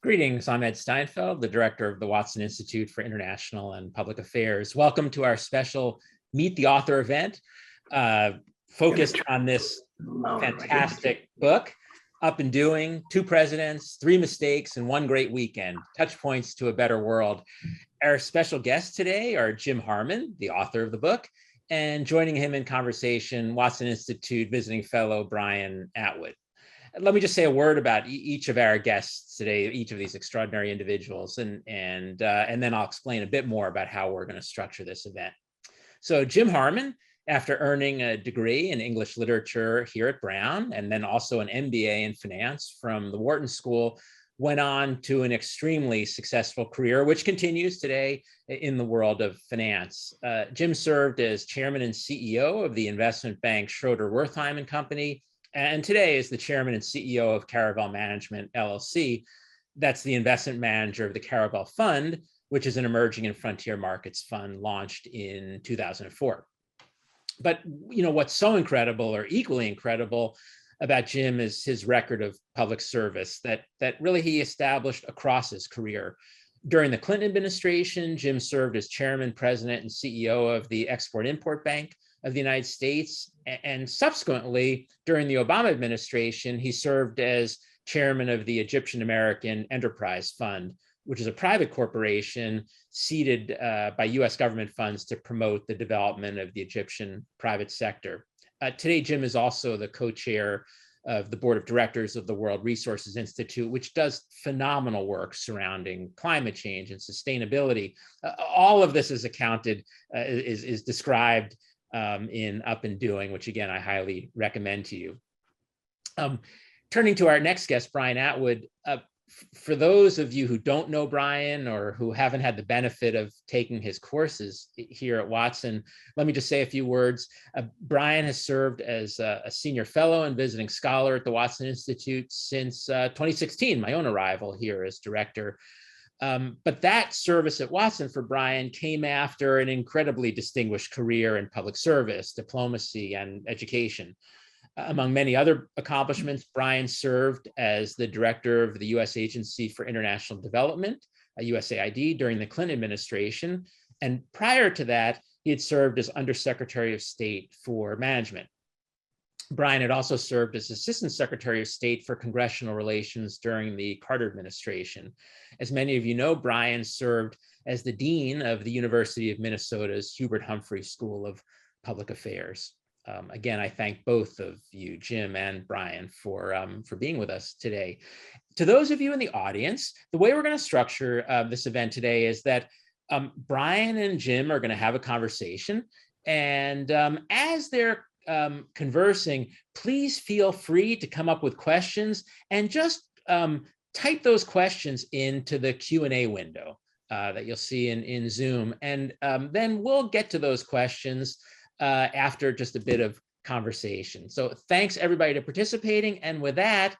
Greetings, I'm Ed Steinfeld, the director of the Watson Institute for International and Public Affairs. Welcome to our special Meet the Author event, focused on this fantastic book, Up and Doing, Two Presidents, Three Mistakes, and One Great Weekend, Touchpoints to a Better World. Our special guests today are Jim Harmon, the author of the book, and joining him in conversation, Watson Institute visiting fellow Brian Atwood. Let me just say a word about each of our guests today, each of these extraordinary individuals, and then I'll explain a bit more about how we're going to structure this event. So Jim Harmon, after earning a degree in English literature here at Brown, and then also an MBA in finance from the Wharton School, went on to an extremely successful career, which continues today in the world of finance. Jim served as chairman and CEO of the investment bank Schroeder Wertheim and Company, and today is the chairman and CEO of Caravel Management, LLC. That's the investment manager of the Caravel Fund, which is an emerging and frontier markets fund launched in 2004. But what's so incredible, or equally incredible, about Jim is his record of public service that really he established across his career. During the Clinton administration, Jim served as chairman, president, and CEO of the Export-Import Bank of the United States. And subsequently, during the Obama administration, he served as chairman of the Egyptian American Enterprise Fund, which is a private corporation seeded by US government funds to promote the development of the Egyptian private sector. Today, Jim is also the co-chair of the board of directors of the World Resources Institute, which does phenomenal work surrounding climate change and sustainability. All of this is is described in Up and Doing, which again, I highly recommend to you. Turning to our next guest, Brian Atwood. For those of you who don't know Brian or who haven't had the benefit of taking his courses here at Watson, let me just say a few words. Brian has served as a senior fellow and visiting scholar at the Watson Institute since 2016, my own arrival here as director. But that service at Watson for Brian came after an incredibly distinguished career in public service, diplomacy, and education. Among many other accomplishments, Brian served as the director of the U.S. Agency for International Development, USAID, during the Clinton administration. And prior to that, he had served as Undersecretary of State for Management. Brian had also served as Assistant Secretary of State for Congressional Relations during the Carter administration. As many of you know, Brian served as the Dean of the University of Minnesota's Hubert Humphrey School of Public Affairs. Again, I thank both of you, Jim and Brian, for being with us today. To those of you in the audience, the way we're going to structure this event today is that Brian and Jim are going to have a conversation, and as they're conversing, please feel free to come up with questions and just type those questions into the Q&A window that you'll see in Zoom. And then we'll get to those questions after just a bit of conversation. So thanks everybody to participating. And with that,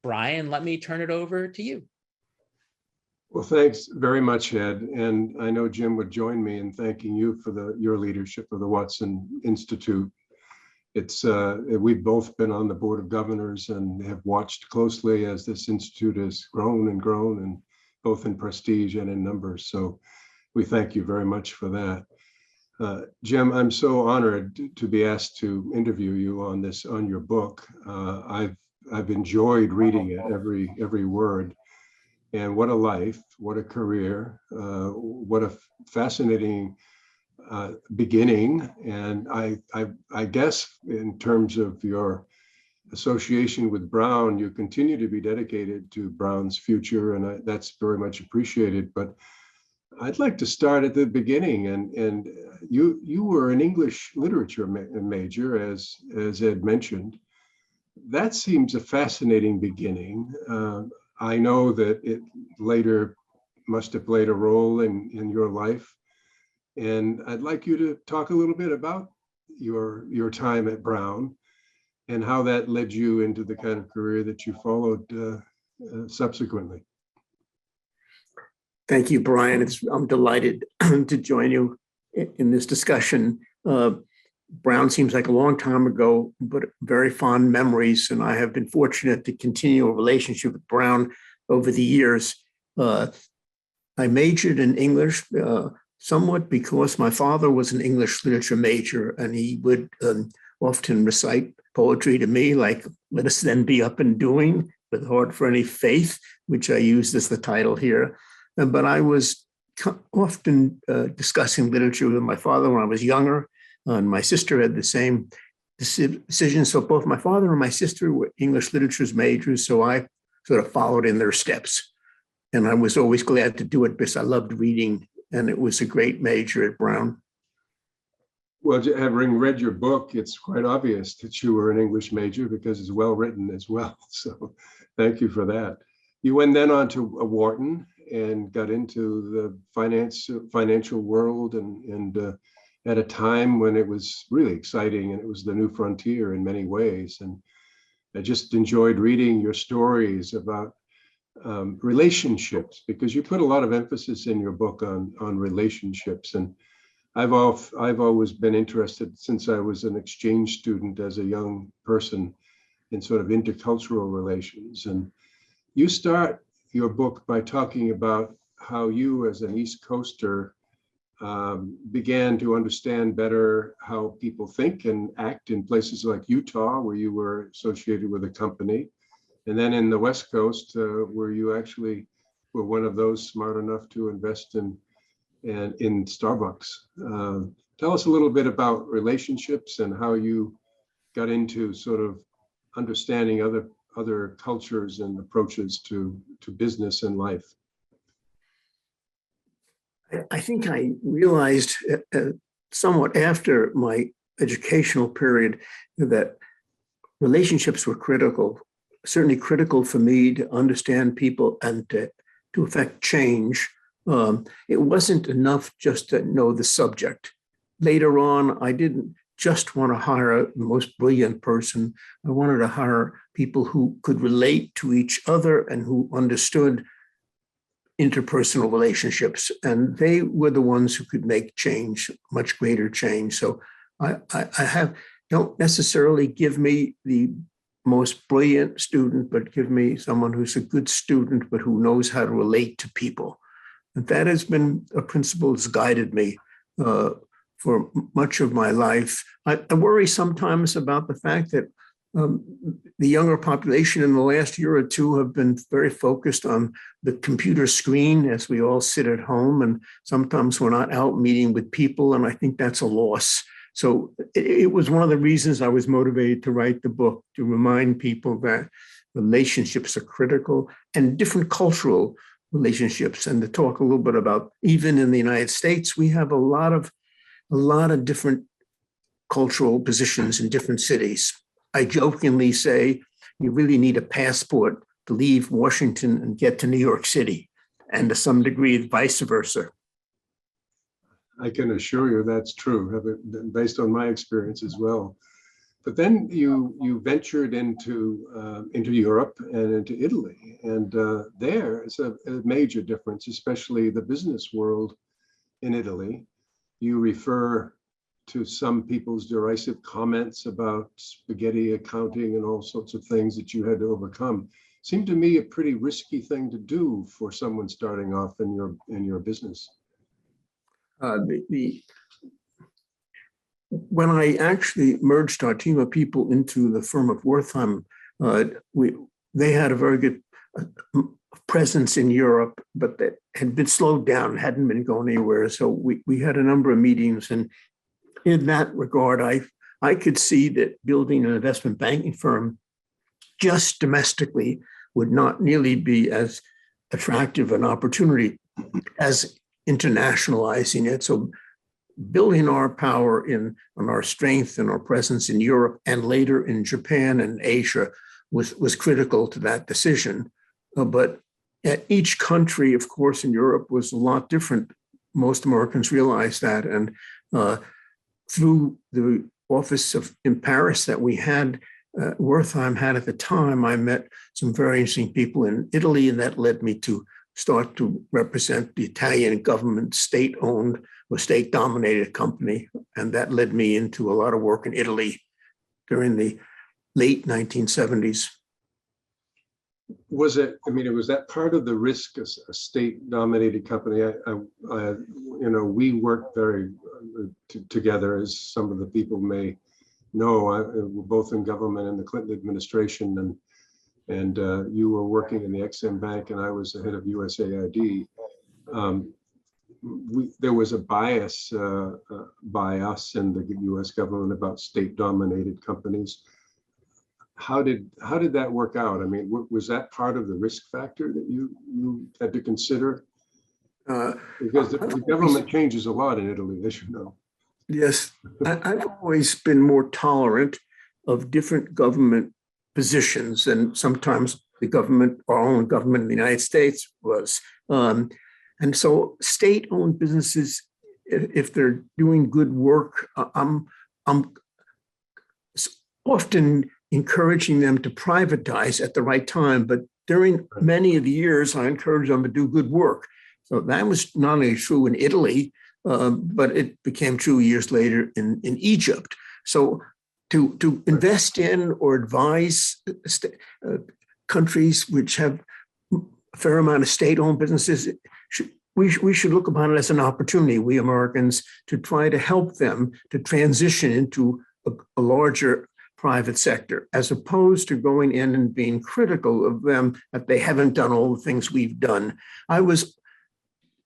Brian, let me turn it over to you. Well, thanks very much, Ed. And I know Jim would join me in thanking you for your leadership of the Watson Institute. We've both been on the board of governors and have watched closely as this institute has grown and grown, and both in prestige and in numbers. So we thank you very much for that. Jim, I'm so honored to be asked to interview you on your book. I've enjoyed reading it, every word. And what a life, what a career, what a fascinating beginning. And I guess in terms of your association with Brown, you continue to be dedicated to Brown's future, and that's very much appreciated. But I'd like to start at the beginning. And you were an English literature major, as Ed mentioned. That seems a fascinating beginning. I know that it later must have played a role in your life. And I'd like you to talk a little bit about your time at Brown and how that led you into the kind of career that you followed subsequently. Thank you, Brian. I'm delighted to join you in this discussion. Brown seems like a long time ago, but very fond memories. And I have been fortunate to continue a relationship with Brown over the years. I majored in English somewhat because my father was an English literature major, and he would often recite poetry to me, like "Let us then be up and doing, with heart for any faith," which I used as the title here. But I was often discussing literature with my father when I was younger, and my sister had the same decision. So both my father and my sister were English literatures majors, so I sort of followed in their steps. And I was always glad to do it because I loved reading, and it was a great major at Brown. Well, having read your book, it's quite obvious that you were an English major because it's well written as well. So thank you for that. You went then on to Wharton and got into the financial world and at a time when it was really exciting and it was the new frontier in many ways. And I just enjoyed reading your stories about relationships, because you put a lot of emphasis in your book on relationships. And I've always been interested since I was an exchange student as a young person in sort of intercultural relations. And you start your book by talking about how you, as an East Coaster, began to understand better how people think and act in places like Utah, where you were associated with a company, and then in the West Coast, where you actually were one of those smart enough to invest in Starbucks. Tell us a little bit about relationships and how you got into sort of understanding other cultures and approaches to business and life. I think I realized somewhat after my educational period that relationships were critical, certainly critical for me to understand people and to affect change. It wasn't enough just to know the subject. Later on, I didn't just want to hire the most brilliant person. I wanted to hire people who could relate to each other and who understood interpersonal relationships. And they were the ones who could make change, much greater change. So don't necessarily give me the most brilliant student, but give me someone who's a good student, but who knows how to relate to people. And that has been a principle that's guided me for much of my life. I worry sometimes about the fact that the younger population in the last year or two have been very focused on the computer screen as we all sit at home, and sometimes we're not out meeting with people, and I think that's a loss. So it was one of the reasons I was motivated to write the book, to remind people that relationships are critical, and different cultural relationships, and to talk a little bit about, even in the United States, we have a lot of different cultural positions in different cities. I jokingly say you really need a passport to leave Washington and get to New York City, and to some degree, vice versa. I can assure you that's true, based on my experience as well. But then you ventured into Europe and into Italy, and there is a major difference, especially the business world in Italy. You refer to some people's derisive comments about spaghetti accounting and all sorts of things that you had to overcome. Seemed to me a pretty risky thing to do for someone starting off in your business. When I actually merged our team of people into the firm of Wertheim, they had a very good presence in Europe, but that had been slowed down, hadn't been going anywhere. So we had a number of meetings, and in that regard, I could see that building an investment banking firm just domestically would not nearly be as attractive an opportunity as internationalizing it. So building our power on our strength and our presence in Europe and later in Japan and Asia was critical to that decision. But at each country, of course, in Europe was a lot different. Most Americans realize that. And through the office in Paris that we had, Wertheim had at the time, I met some very interesting people in Italy, and that led me to start to represent the Italian government, state-owned or state-dominated company. And that led me into a lot of work in Italy during the late 1970s. Was it, I mean, was that part of the risk, a state-dominated company? We worked very together, as some of the people may know. We're both in government in the Clinton administration, and you were working in the EXIM Bank, and I was the head of USAID. There was a bias by us in the U.S. government about state-dominated companies. How did that work out? I mean, was that part of the risk factor that you had to consider? Because the government changes a lot in Italy, as you know. Yes, I've always been more tolerant of different government positions, and sometimes the government, our own government in the United States was. And so state-owned businesses, if they're doing good work, I'm often encouraging them to privatize at the right time. But during many of the years, I encouraged them to do good work. So that was not only true in Italy, but it became true years later in Egypt. So to invest in or advise countries which have a fair amount of state-owned businesses, we should look upon it as an opportunity, we Americans, to try to help them to transition into a larger private sector, as opposed to going in and being critical of them that they haven't done all the things we've done. I was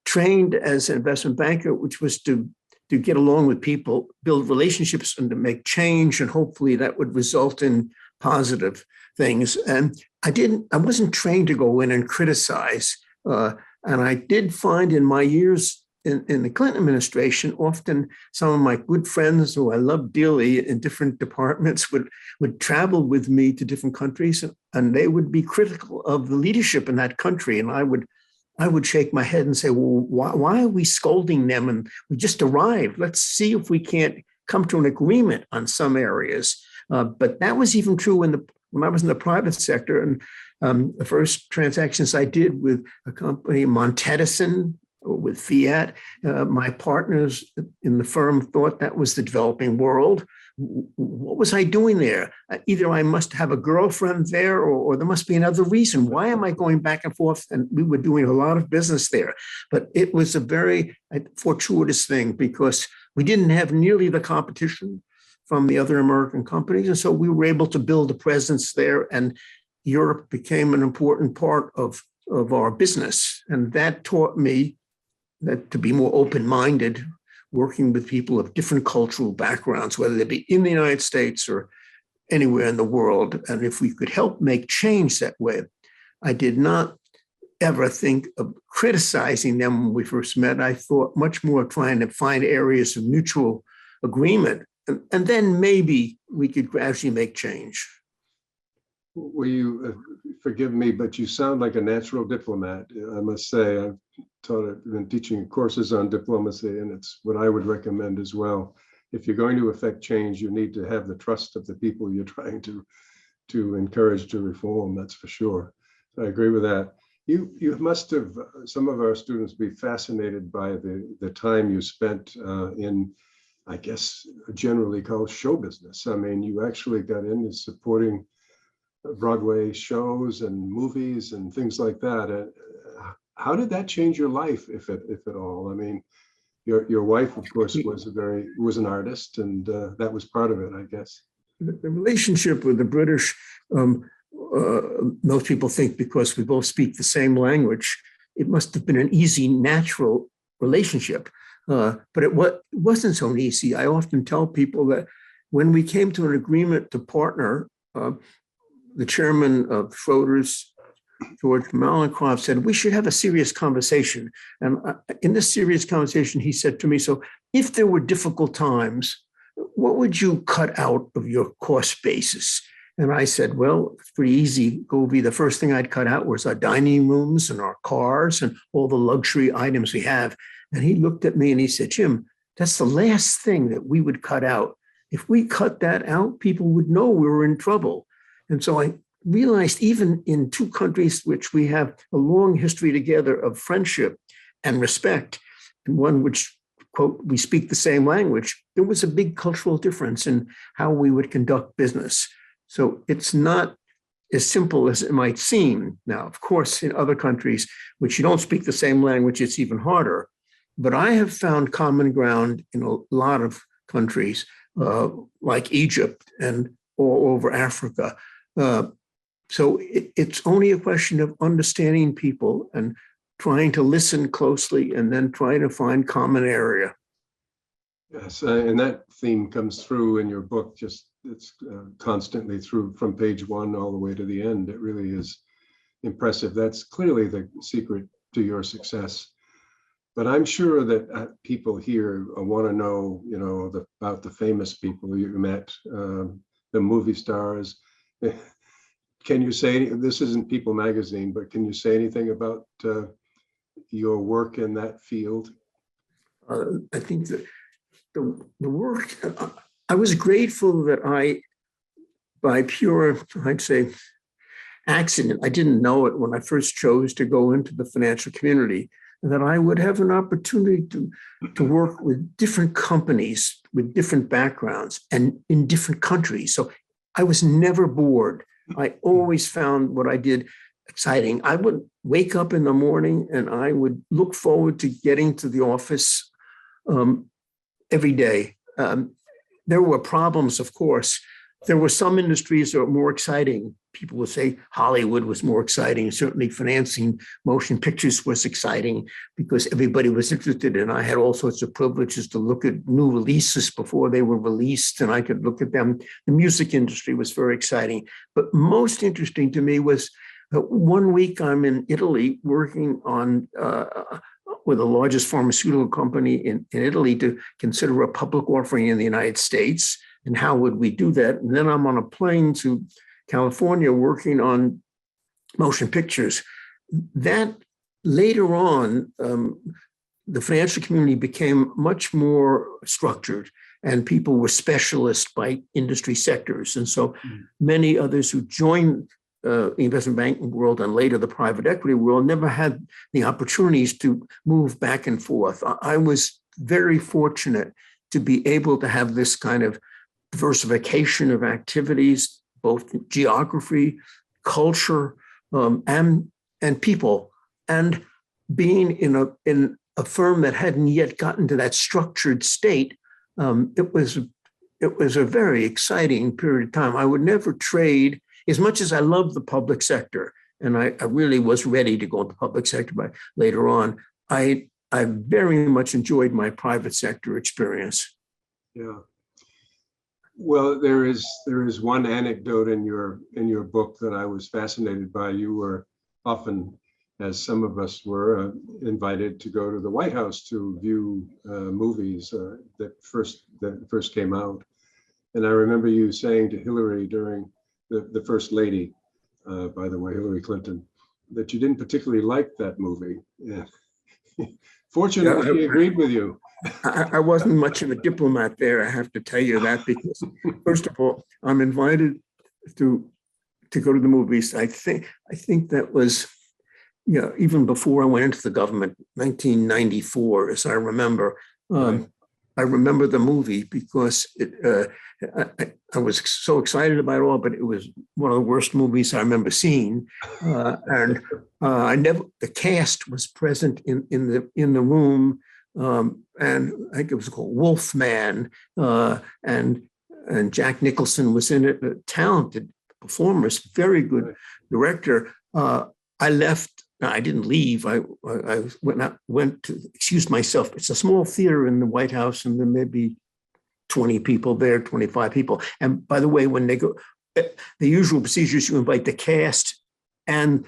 trained as an investment banker, which was to get along with people, build relationships, and to make change, and hopefully that would result in positive things. And I wasn't trained to go in and criticize. And I did find in my years in the Clinton administration, often some of my good friends who I loved dearly in different departments would travel with me to different countries, and they would be critical of the leadership in that country. And I would shake my head and say, well, why are we scolding them? And we just arrived. Let's see if we can't come to an agreement on some areas. But that was even true when I was in the private sector. And the first transactions I did with a company, Montedison, with Fiat, my partners in the firm thought that was the developing world. What was I doing there? Either I must have a girlfriend there, or there must be another reason. Why am I going back and forth? And we were doing a lot of business there. But it was a very fortuitous thing, because we didn't have nearly the competition from the other American companies. And so we were able to build a presence there, and Europe became an important part of our business. And that taught me that to be more open-minded, working with people of different cultural backgrounds, whether they be in the United States or anywhere in the world. And if we could help make change that way, I did not ever think of criticizing them when we first met. I thought much more of trying to find areas of mutual agreement. And then maybe we could gradually make change. Well, you forgive me, but you sound like a natural diplomat. I must say, I've been teaching courses on diplomacy, and it's what I would recommend as well. If you're going to affect change, you need to have the trust of the people you're trying to encourage to reform. That's for sure. So I agree with that. You must have, some of our students be fascinated by the time you spent in, I guess, generally called show business. I mean, you actually got into supporting Broadway shows and movies and things like that. How did that change your life, if at all? I mean, your wife, of course, was an artist, and that was part of it, I guess. The relationship with the British, most people think because we both speak the same language, it must have been an easy, natural relationship. But it wasn't so easy. I often tell people that when we came to an agreement to partner, the chairman of Schroders, George Malenkov, said, we should have a serious conversation. And in this serious conversation, he said to me, so if there were difficult times, what would you cut out of your cost basis? And I said, well, it's pretty easy. Gobi, the first thing I'd cut out was our dining rooms and our cars and all the luxury items we have. And he looked at me and he said, Jim, that's the last thing that we would cut out. If we cut that out, people would know we were in trouble. And so I realized, even in two countries which we have a long history together of friendship and respect, and one which, quote, we speak the same language, there was a big cultural difference in how we would conduct business. So it's not as simple as it might seem. Now, of course, in other countries, which you don't speak the same language, it's even harder. But I have found common ground in a lot of countries, like Egypt and all over Africa. So it's only a question of understanding people and trying to listen closely and then trying to find common area. Yes, and that theme comes through in your book, just it's constantly through from page 1 all the way to the end. It really is impressive. That's clearly the secret to your success. But I'm sure that people here want to know, about the famous people you met, the movie stars. Can you say, this isn't People Magazine, but can you say anything about your work in that field? I think that the work, I was grateful that by pure, I'd say, accident, I didn't know it when I first chose to go into the financial community, that I would have an opportunity to work with different companies with different backgrounds and in different countries. So I was never bored. I always found what I did exciting. I would wake up in the morning and I would look forward to getting to the office every day. There were problems, of course. There were some industries that were more exciting. People would say Hollywood was more exciting. Certainly financing motion pictures was exciting because everybody was interested, and I had all sorts of privileges to look at new releases before they were released, and I could look at them. The music industry was very exciting. But most interesting to me was one week I'm in Italy working on with the largest pharmaceutical company in Italy to consider a public offering in the United States. And how would we do that? And then I'm on a plane to California working on motion pictures. That later on, the financial community became much more structured and people were specialists by industry sectors. And so many others who joined the investment banking world and later the private equity world never had the opportunities to move back and forth. I was very fortunate to be able to have this kind of diversification of activities, both geography, culture, and people, and being in a firm that hadn't yet gotten to that structured state. It was a very exciting period of time. I would never trade, as much as I loved the public sector, and I really was ready to go into the public sector. But later on, I very much enjoyed my private sector experience. Yeah. Well, there is one anecdote in your book that I was fascinated by. You were often, as some of us were, invited to go to the White House to view movies that first came out. And I remember you saying to Hillary during the First Lady, by the way, Hillary Clinton, that you didn't particularly like that movie. Yeah. Fortunately, she agreed with you. I wasn't much of a diplomat there, I have to tell you that, because first of all, I'm invited to go to the movies. I think that was, even before I went into the government, 1994, as I remember. Right. I remember the movie because I was so excited about it all, but it was one of the worst movies I remember seeing. And the cast was present in the room. And I think it was called Wolfman, and Jack Nicholson was in it, a talented performers, very good director. I left. No, I didn't leave. I went to excuse myself. It's a small theater in the White House, and there may be 20 people there, 25 people. And by the way, when they go, the usual procedures, you invite the cast and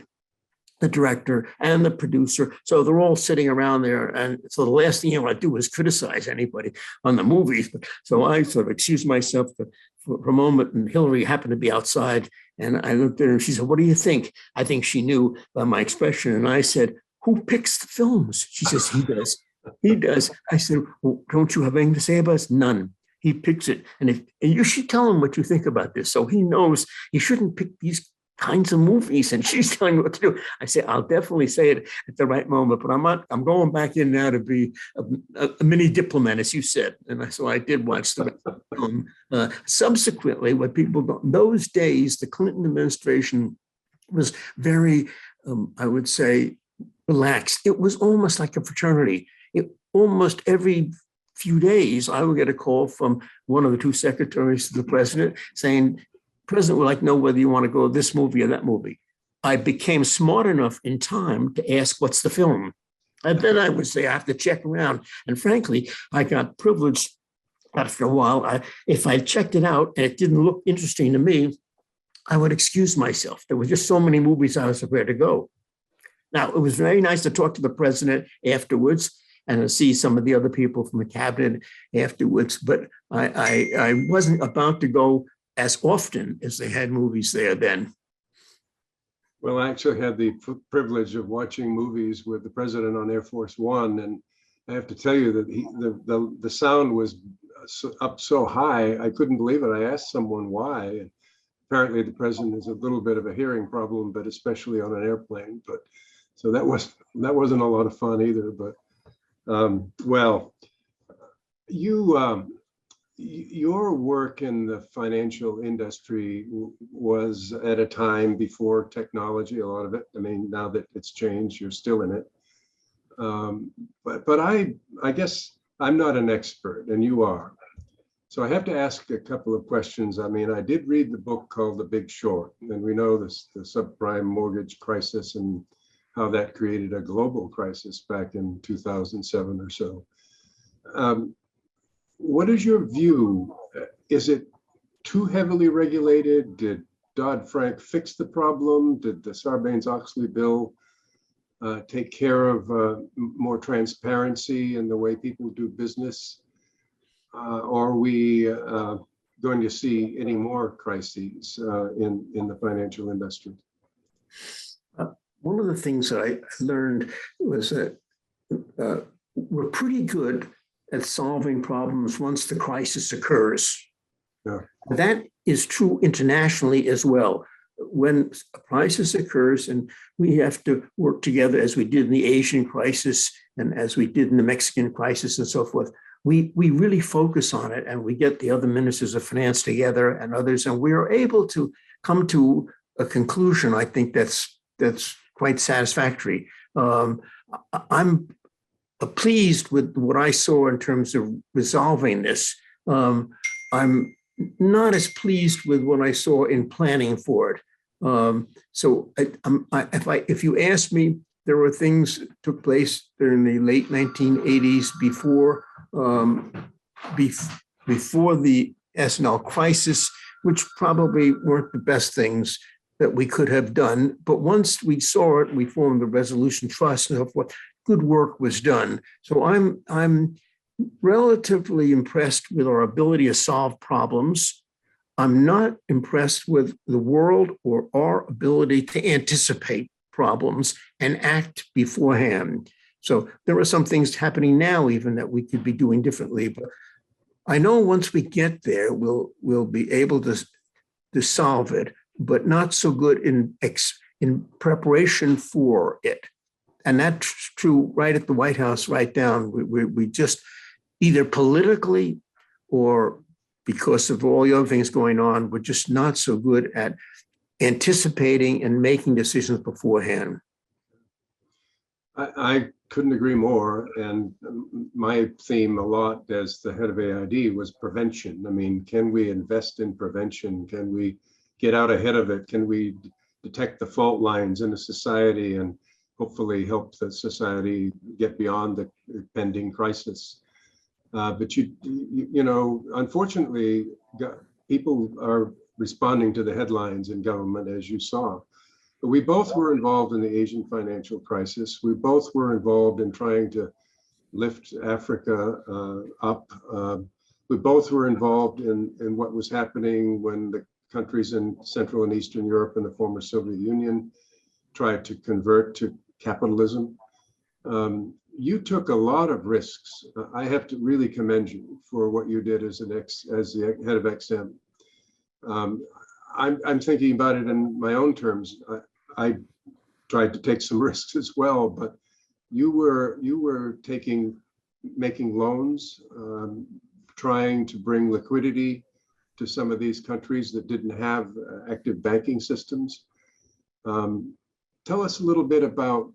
the director and the producer. So they're all sitting around there. And so the last thing you want to do is criticize anybody on the movies. So I sort of excused myself for a moment, and Hillary happened to be outside. And I looked at her and she said, "What do you think?" I think she knew by my expression. And I said, "Who picks the films?" She says, "He does." He does. I said, "Well, don't you have anything to say about us?" "None. He picks it. And you should tell him what you think about this, so he knows he shouldn't pick these kinds of movies." And she's telling me what to do. I say, "I'll definitely say it at the right moment, but I'm going back in now to be a mini diplomat," as you said. And so I did watch the Subsequently, what people don't, those days, the Clinton administration was very, I would say, relaxed. It was almost like a fraternity. Almost every few days, I would get a call from one of the two secretaries to the president saying, President would like to know whether you want to go to this movie or that movie. I became smart enough in time to ask, what's the film? And then I would say, I have to check around. And frankly, I got privileged after a while. If I checked it out and it didn't look interesting to me, I would excuse myself. There were just so many movies I was prepared to go. Now, it was very nice to talk to the president afterwards and to see some of the other people from the cabinet afterwards. But I wasn't about to go as often as they had movies there then. Well, I actually had the privilege of watching movies with the president on Air Force One, and I have to tell you that the sound was up so high, I couldn't believe it. I asked someone why. Apparently, the president has a little bit of a hearing problem, but especially on an airplane. But so that wasn't a lot of fun either. But well, your work in the financial industry was at a time before technology, a lot of it. I mean, now that it's changed, you're still in it. But I guess I'm not an expert and you are. So I have to ask a couple of questions. I mean, I did read the book called The Big Short, and we know this, the subprime mortgage crisis and how that created a global crisis back in 2007 or so. What is your view? Is it too heavily regulated? Did Dodd-Frank fix the problem? Did the Sarbanes-Oxley bill take care of more transparency in the way people do business? Or are we going to see any more crises in the financial industry? One of the things that I learned was that we're pretty good at solving problems once the crisis occurs. Yeah. That is true internationally as well. When a crisis occurs and we have to work together as we did in the Asian crisis and as we did in the Mexican crisis and so forth, we really focus on it and we get the other ministers of finance together and others, and we are able to come to a conclusion. I think that's quite satisfactory. I'm pleased with what I saw in terms of resolving this. I'm not as pleased with what I saw in planning for it. So if you ask me, there were things that took place during the late 1980s before the S&L crisis, which probably weren't the best things that we could have done. But once we saw it, we formed the Resolution Trust and so forth. Good work was done. So I'm relatively impressed with our ability to solve problems. I'm not impressed with the world or our ability to anticipate problems and act beforehand. So there are some things happening now even that we could be doing differently. But I know once we get there, we'll be able to solve it, but not so good in preparation for it. And that's true right at the White House, right down. We just either politically or because of all the other things going on, we're just not so good at anticipating and making decisions beforehand. I couldn't agree more. And my theme a lot as the head of AID was prevention. I mean, can we invest in prevention? Can we get out ahead of it? Can we detect the fault lines in the society and hopefully help the society get beyond the pending crisis? But you know, unfortunately, people are responding to the headlines in government, as you saw. But we both were involved in the Asian financial crisis. We both were involved in trying to lift Africa up. We both were involved in what was happening when the countries in Central and Eastern Europe and the former Soviet Union tried to convert to capitalism. You took a lot of risks. I have to really commend you for what you did as the head of EXIM. I'm thinking about it in my own terms. I tried to take some risks as well, but you were making loans trying to bring liquidity to some of these countries that didn't have active banking systems. Tell us a little bit about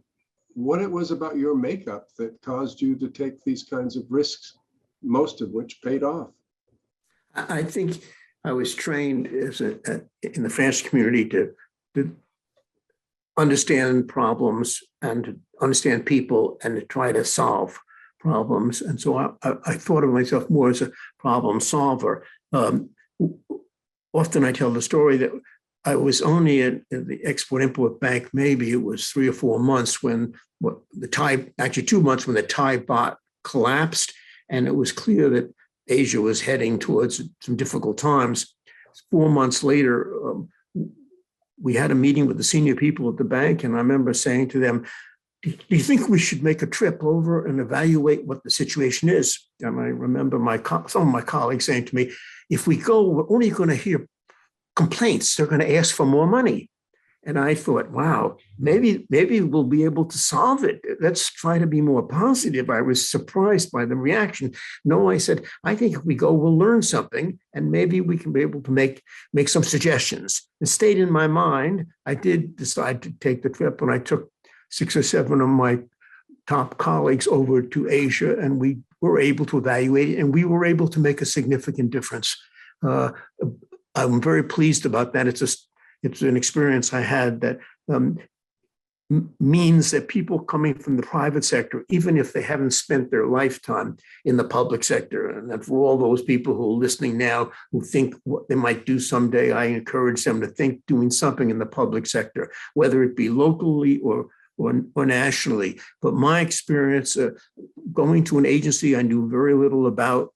what it was about your makeup that caused you to take these kinds of risks, most of which paid off. I think I was trained in the financial community to understand problems and to understand people and to try to solve problems. And so I thought of myself more as a problem solver. Often I tell the story that I was only at the Export-Import Bank, maybe it was 3 or 4 months when the Thai, actually 2 months when the Thai baht collapsed, and it was clear that Asia was heading towards some difficult times. 4 months later, we had a meeting with the senior people at the bank, and I remember saying to them, do you think we should make a trip over and evaluate what the situation is? And I remember some of my colleagues saying to me, if we go, we're only going to hear complaints. They're going to ask for more money. And I thought, wow, maybe we'll be able to solve it. Let's try to be more positive. I was surprised by the reaction. No, I said, I think if we go, we'll learn something, and maybe we can be able to make some suggestions. It stayed in my mind. I did decide to take the trip, and I took 6 or 7 of my top colleagues over to Asia, and we were able to evaluate it, and we were able to make a significant difference. I'm very pleased about that. It's an experience I had that means that people coming from the private sector, even if they haven't spent their lifetime in the public sector, and that for all those people who are listening now who think what they might do someday, I encourage them to think doing something in the public sector, whether it be locally or nationally. But my experience going to an agency I knew very little about,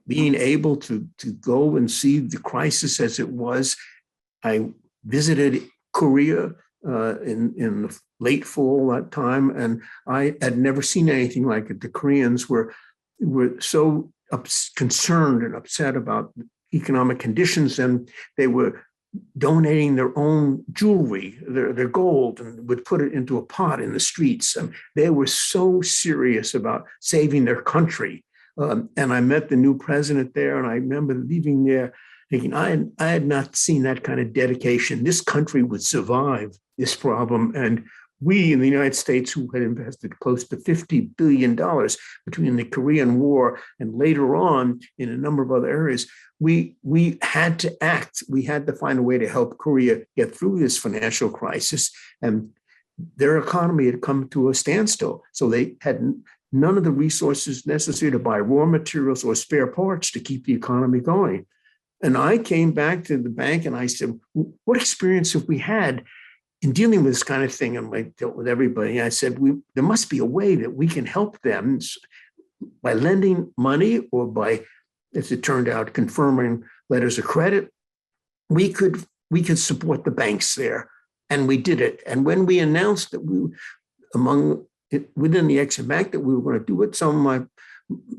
being able to go and see the crisis as it was. I visited Korea in the late fall that time, and I had never seen anything like it. The Koreans were so concerned and upset about economic conditions, and they were donating their own jewelry, their gold, and would put it into a pot in the streets. And they were so serious about saving their country. And I met the new president there, and I remember leaving there thinking, I had not seen that kind of dedication. This country would survive this problem. And we in the United States, who had invested close to $50 billion between the Korean War and later on in a number of other areas, we had to act. We had to find a way to help Korea get through this financial crisis. And their economy had come to a standstill. So they had none of the resources necessary to buy raw materials or spare parts to keep the economy going. And I came back to the bank and I said, what experience have we had in dealing with this kind of thing? And I dealt with everybody. I said, there must be a way that we can help them by lending money or by, as it turned out, confirming letters of credit. We could support the banks there. And we did it. And when we announced that within the EXIM Bank that we were going to do it, some of my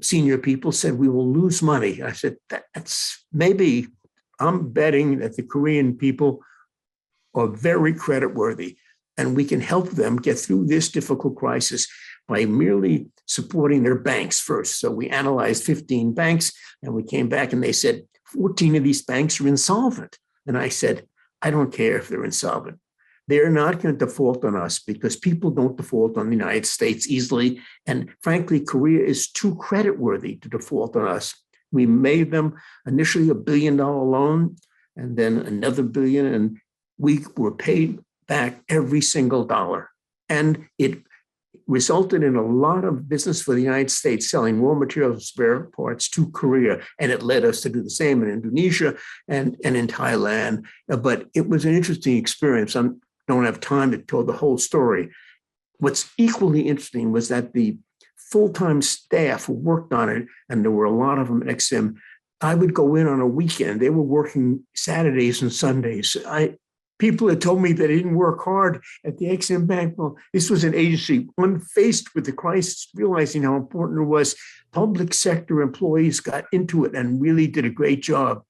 senior people said, we will lose money. I said, that's maybe, I'm betting that the Korean people are very creditworthy, and we can help them get through this difficult crisis by merely supporting their banks first. So we analyzed 15 banks, and we came back and they said, 14 of these banks are insolvent. And I said, I don't care if they're insolvent. They're not going to default on us because people don't default on the United States easily. And frankly, Korea is too creditworthy to default on us. We made them initially $1 billion loan and then another $1 billion, and we were paid back every single dollar. And it resulted in a lot of business for the United States selling raw materials and spare parts to Korea. And it led us to do the same in Indonesia and in Thailand. But it was an interesting experience. I don't have time to tell the whole story. What's equally interesting was that the full-time staff who worked on it, and there were a lot of them at EXIM, I would go in on a weekend. They were working Saturdays and Sundays. People had told me that they didn't work hard at the EXIM Bank. Well, this was an agency, when faced with the crisis, realizing how important it was, public sector employees got into it and really did a great job.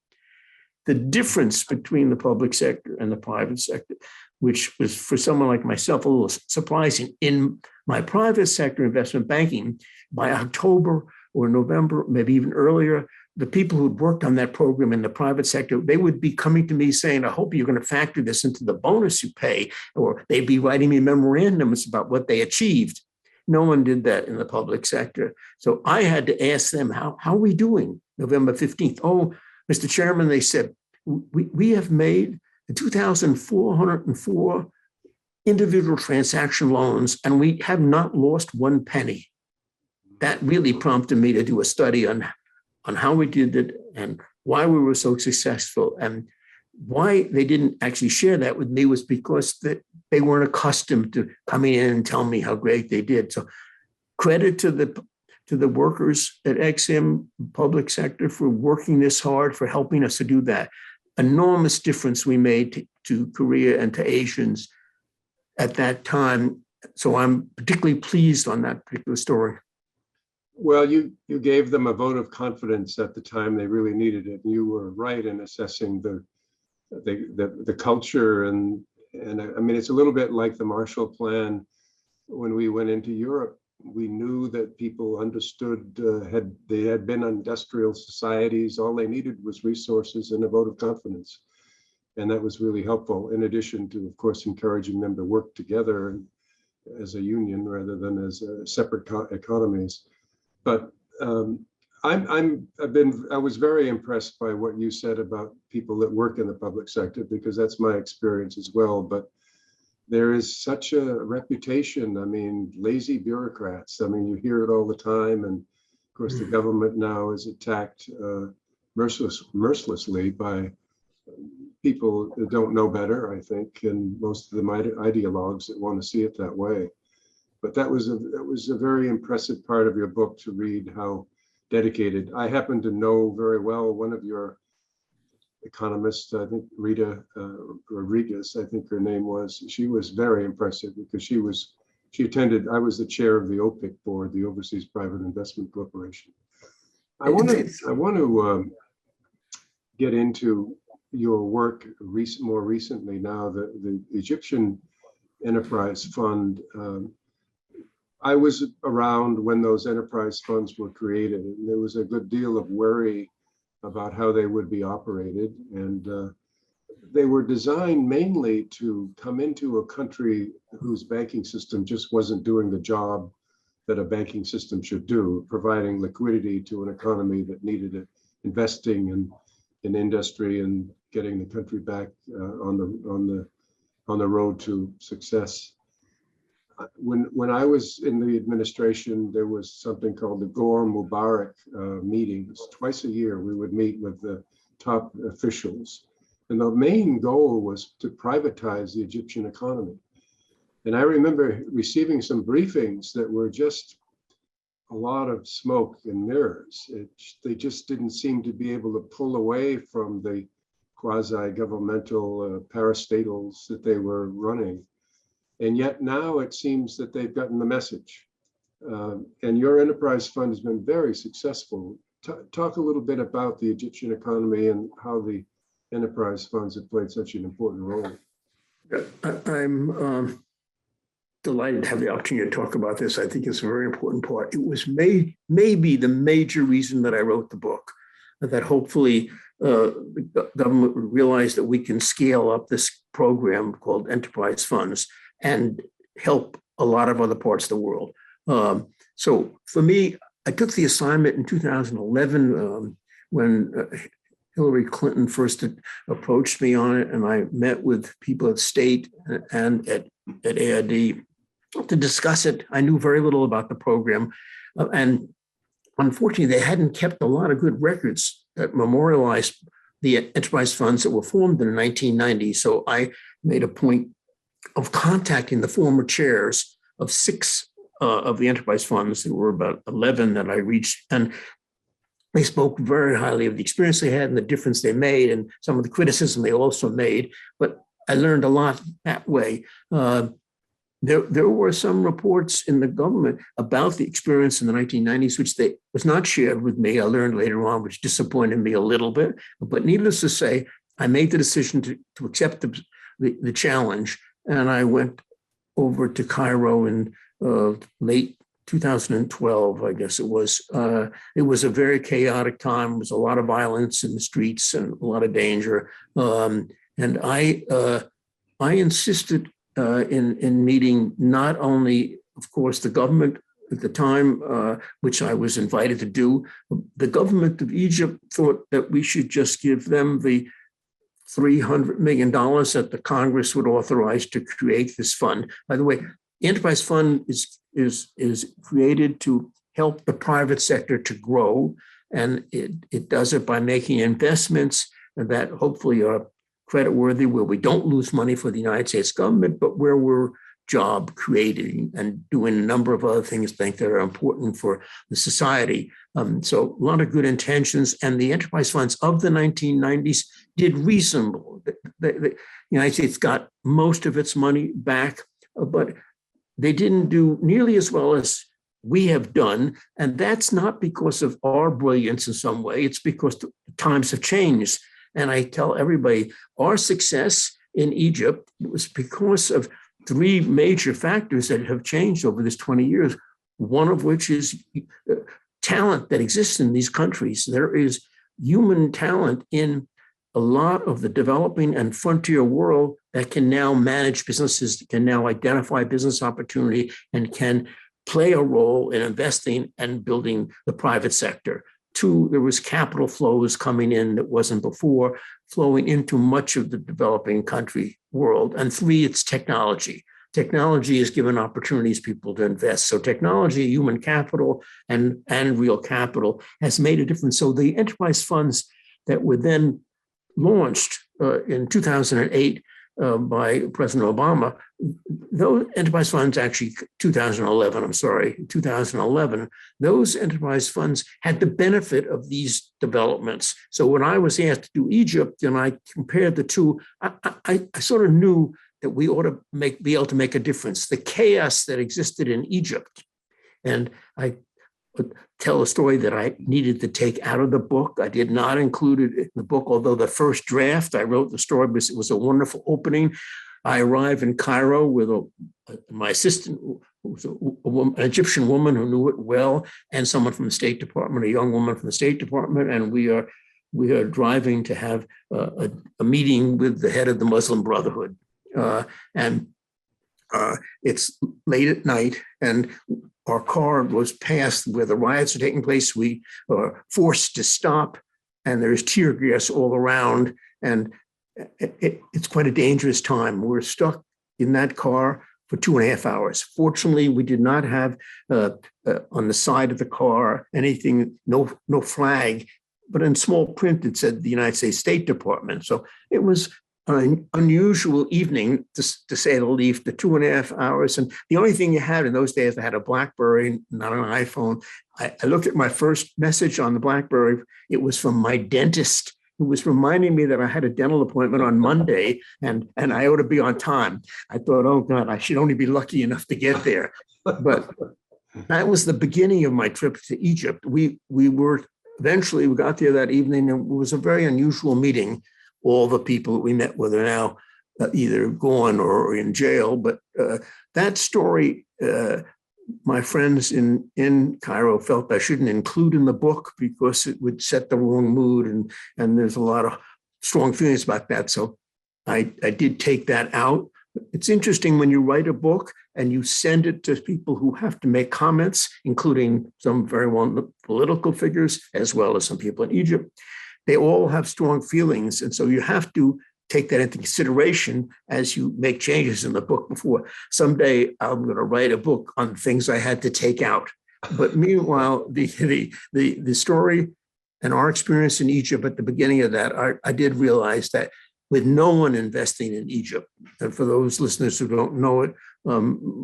The difference between the public sector and the private sector, which was for someone like myself a little surprising. In my private sector investment banking, by October or November, maybe even earlier, the people who'd worked on that program in the private sector, they would be coming to me saying, I hope you're going to factor this into the bonus you pay, or they'd be writing me memorandums about what they achieved. No one did that in the public sector. So I had to ask them, how are we doing November 15th? Oh, Mr. Chairman, they said, we have made 2,404 individual transaction loans, and we have not lost one penny. That really prompted me to do a study on how we did it and why we were so successful. And why they didn't actually share that with me was because they weren't accustomed to coming in and telling me how great they did. So credit to the workers at EXIM public sector for working this hard, for helping us to do that. Enormous difference we made to Korea and to Asians at that time. So I'm particularly pleased on that particular story. Well, you gave them a vote of confidence at the time they really needed it. You were right in assessing the culture, and I mean, it's a little bit like the Marshall Plan. When we went into Europe, we knew that people understood, they had been industrial societies. All they needed was resources and a vote of confidence. And that was really helpful, in addition to, of course, encouraging them to work together as a union rather than as separate economies. But I was very impressed by what you said about people that work in the public sector, because that's my experience as well. But there is such a reputation. I mean, lazy bureaucrats. I mean, you hear it all the time. And of course, the government now is attacked mercilessly by people that don't know better, I think, and most of them ideologues that want to see it that way. But that was a very impressive part of your book to read, how dedicated. I happen to know very well one of your economists, I think Rita Rodriguez, I think her name was. She was very impressive because she attended. I was the chair of the OPIC board, the Overseas Private Investment Corporation. I want to get into your work more recently now, the Egyptian Enterprise Fund. I was around when those enterprise funds were created, and there was a good deal of worry about how they would be operated. And they were designed mainly to come into a country whose banking system just wasn't doing the job that a banking system should do, providing liquidity to an economy that needed it, investing in industry and getting the country back on the road to success. When I was in the administration, there was something called the Gore Mubarak meetings. Twice a year, we would meet with the top officials. And the main goal was to privatize the Egyptian economy. And I remember receiving some briefings that were just a lot of smoke and mirrors. They just didn't seem to be able to pull away from the quasi-governmental parastatals that they were running. And yet now it seems that they've gotten the message. And your enterprise fund has been very successful. Talk a little bit about the Egyptian economy and how the enterprise funds have played such an important role. I'm delighted to have the opportunity to talk about this. I think it's a very important part. It was maybe the major reason that I wrote the book, that hopefully the government would realize that we can scale up this program called enterprise funds and help a lot of other parts of the world. So for me, I took the assignment in 2011 when Hillary Clinton first approached me on it, and I met with people at State and at AID to discuss it. I knew very little about the program, and unfortunately, they hadn't kept a lot of good records that memorialized the enterprise funds that were formed in the 1990s. So I made a point of contacting the former chairs of 6 of the enterprise funds. There were about 11 that I reached, and they spoke very highly of the experience they had and the difference they made and some of the criticism they also made. But I learned a lot that way. There were some reports in the government about the experience in the 1990s, which was not shared with me. I learned later on, which disappointed me a little bit. But needless to say, I made the decision to accept the challenge. And I went over to Cairo in late 2012, I guess it was. It was a very chaotic time. There was a lot of violence in the streets and a lot of danger. And I insisted in meeting not only, of course, the government at the time, which I was invited to do. The government of Egypt thought that we should just give them the $300 million that the Congress would authorize to create this fund. By the way, the Enterprise Fund is created to help the private sector to grow, and it does it by making investments that hopefully are creditworthy, where we don't lose money for the United States government, but where we're job creating and doing a number of other things I think that are important for the society. So a lot of good intentions, and the enterprise funds of the 1990s did reasonable. The United States got most of its money back, but they didn't do nearly as well as we have done. And that's not because of our brilliance in some way, it's because the times have changed. And I tell everybody, our success in Egypt was because of three major factors that have changed over this 20 years, one of which is talent that exists in these countries. There is human talent in a lot of the developing and frontier world that can now manage businesses, can now identify business opportunity, and can play a role in investing and building the private sector. Two, there was capital flows coming in that wasn't before, flowing into much of the developing country world. And three, it's technology. Technology has given opportunities people to invest. So technology, human capital, and real capital has made a difference. So the enterprise funds that were then launched in 2008 by President Obama, those enterprise funds, actually 2011, those enterprise funds had the benefit of these developments. So when I was asked to do Egypt and I compared the two, I sort of knew that we ought to be able to make a difference. The chaos that existed in Egypt, and I tell a story that I needed to take out of the book. I did not include it in the book, although the first draft I wrote the story because it was a wonderful opening. I arrived in Cairo with my assistant, who was an Egyptian woman who knew it well, and someone from the State Department, a young woman from the State Department, and we are driving to have a meeting with the head of the Muslim Brotherhood. It's late at night, and our car was past where the riots are taking place. We are forced to stop, and there's tear gas all around, and it's quite a dangerous time. We're stuck in that car for 2.5 hours. Fortunately, we did not have on the side of the car anything, no flag, but in small print it said the United States State Department. So it was an unusual evening, to say the least, the 2.5 hours. And the only thing you had in those days, I had a BlackBerry, not an iPhone. I looked at my first message on the BlackBerry. It was from my dentist, who was reminding me that I had a dental appointment on Monday and I ought to be on time. I thought, oh God, I should only be lucky enough to get there. But that was the beginning of my trip to Egypt. We eventually got there that evening, and it was a very unusual meeting. All the people that we met with are now either gone or in jail. But that story, my friends in Cairo felt I shouldn't include in the book because it would set the wrong mood. And there's a lot of strong feelings about that. So I did take that out. It's interesting when you write a book and you send it to people who have to make comments, including some very well political figures, as well as some people in Egypt. They all have strong feelings. And so you have to take that into consideration as you make changes in the book before. Someday I'm going to write a book on things I had to take out. But meanwhile, the story and our experience in Egypt at the beginning of that, I did realize that with no one investing in Egypt, and for those listeners who don't know it,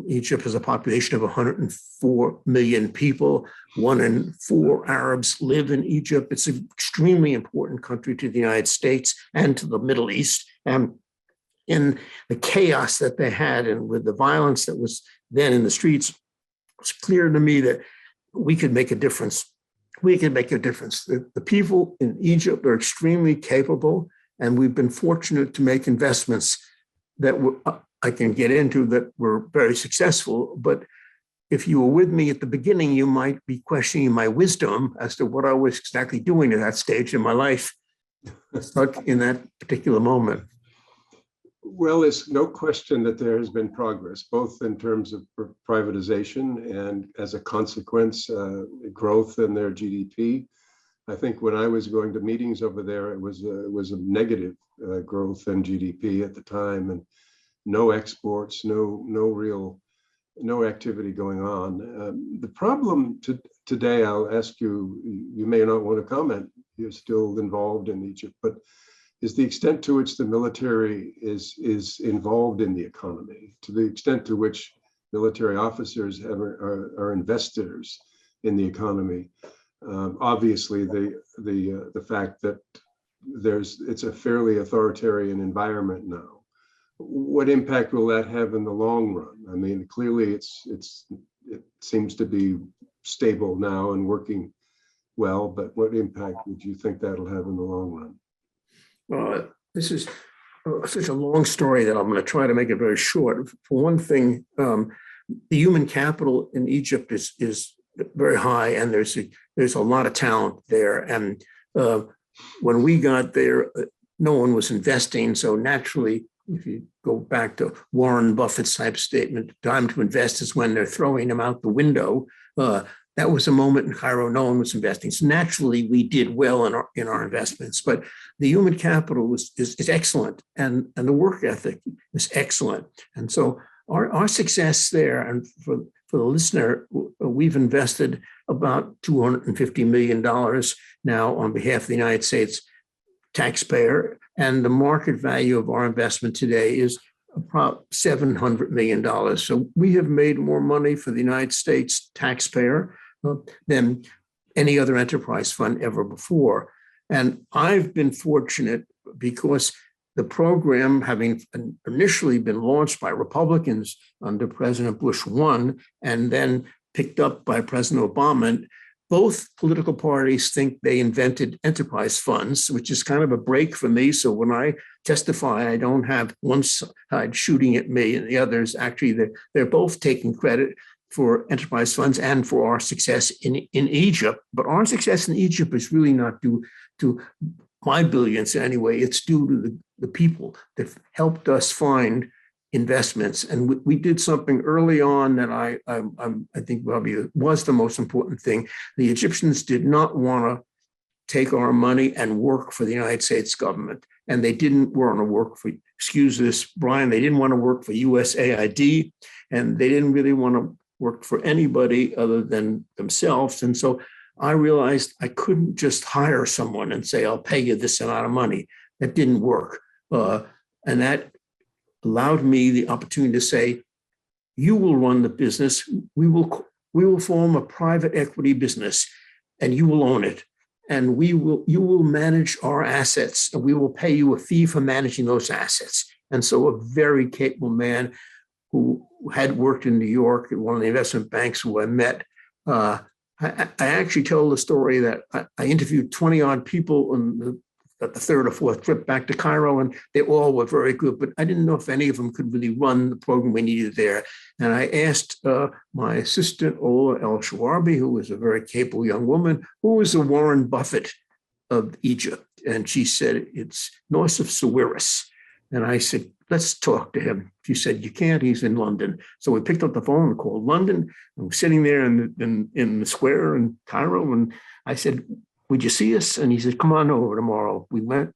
Egypt has a population of 104 million people. 1 in 4 Arabs live in Egypt. It's an extremely important country to the United States and to the Middle East. And in the chaos that they had and with the violence that was then in the streets, it was clear to me that we could make a difference. We can make a difference. The people in Egypt are extremely capable, and we've been fortunate to make investments that I can get into that were very successful. But if you were with me at the beginning, you might be questioning my wisdom as to what I was exactly doing at that stage in my life, stuck in that particular moment. Well, there's no question that there has been progress, both in terms of privatization and as a consequence, growth in their GDP. I think when I was going to meetings over there, it was a negative growth in GDP at the time, and no exports, no activity going on. The problem today, I'll ask you, you may not want to comment, you're still involved in Egypt, but is the extent to which the military is involved in the economy, to the extent to which military officers are investors in the economy. Obviously, the fact that it's a fairly authoritarian environment now. What impact will that have in the long run? I mean, clearly it seems to be stable now and working well, but what impact would you think that'll have in the long run? Well, this is such a long story that I'm going to try to make it very short. For one thing, the human capital in Egypt is very high, and there's a lot of talent there. And when we got there, no one was investing. So naturally, if you go back to Warren Buffett's type statement, time to invest is when they're throwing them out the window. That was a moment in Cairo, no one was investing. So naturally, we did well in our investments. But the human capital is excellent, and the work ethic is excellent. And so our success there, and for the listener, we've invested about $250 million now on behalf of the United States taxpayer. And the market value of our investment today is about $700 million. So we have made more money for the United States taxpayer than any other enterprise fund ever before. And I've been fortunate because the program, having initially been launched by Republicans under President Bush 1 and then picked up by President Obama, both political parties think they invented enterprise funds, which is kind of a break for me. So when I testify, I don't have one side shooting at me and the others. Actually, they're both taking credit for enterprise funds and for our success in Egypt. But our success in Egypt is really not due to my billions anyway. It's due to the people that helped us find investments. And we did something early on that I think probably was the most important thing. The Egyptians did not want to take our money and work for the United States government. And they didn't want to work for, excuse this, Brian, they didn't want to work for USAID, and they didn't really want to work for anybody other than themselves. And so I realized I couldn't just hire someone and say, I'll pay you this amount of money. That didn't work. And that allowed me the opportunity to say, you will run the business. We will form a private equity business, and you will own it. And you will manage our assets, and we will pay you a fee for managing those assets. And so a very capable man who had worked in New York at one of the investment banks who I met, I actually told the story that I interviewed 20 odd people at the third or fourth trip back to Cairo, and they all were very good, but I didn't know if any of them could really run the program we needed there. And I asked my assistant, Ola El-Shawarbi, who was a very capable young woman, who was the Warren Buffett of Egypt. And she said, it's north of Sawiris. And I said, let's talk to him. She said, you can't, he's in London. So we picked up the phone and called London. And we're sitting there in the square in Cairo. And I said, would you see us? And he said, come on over tomorrow. We went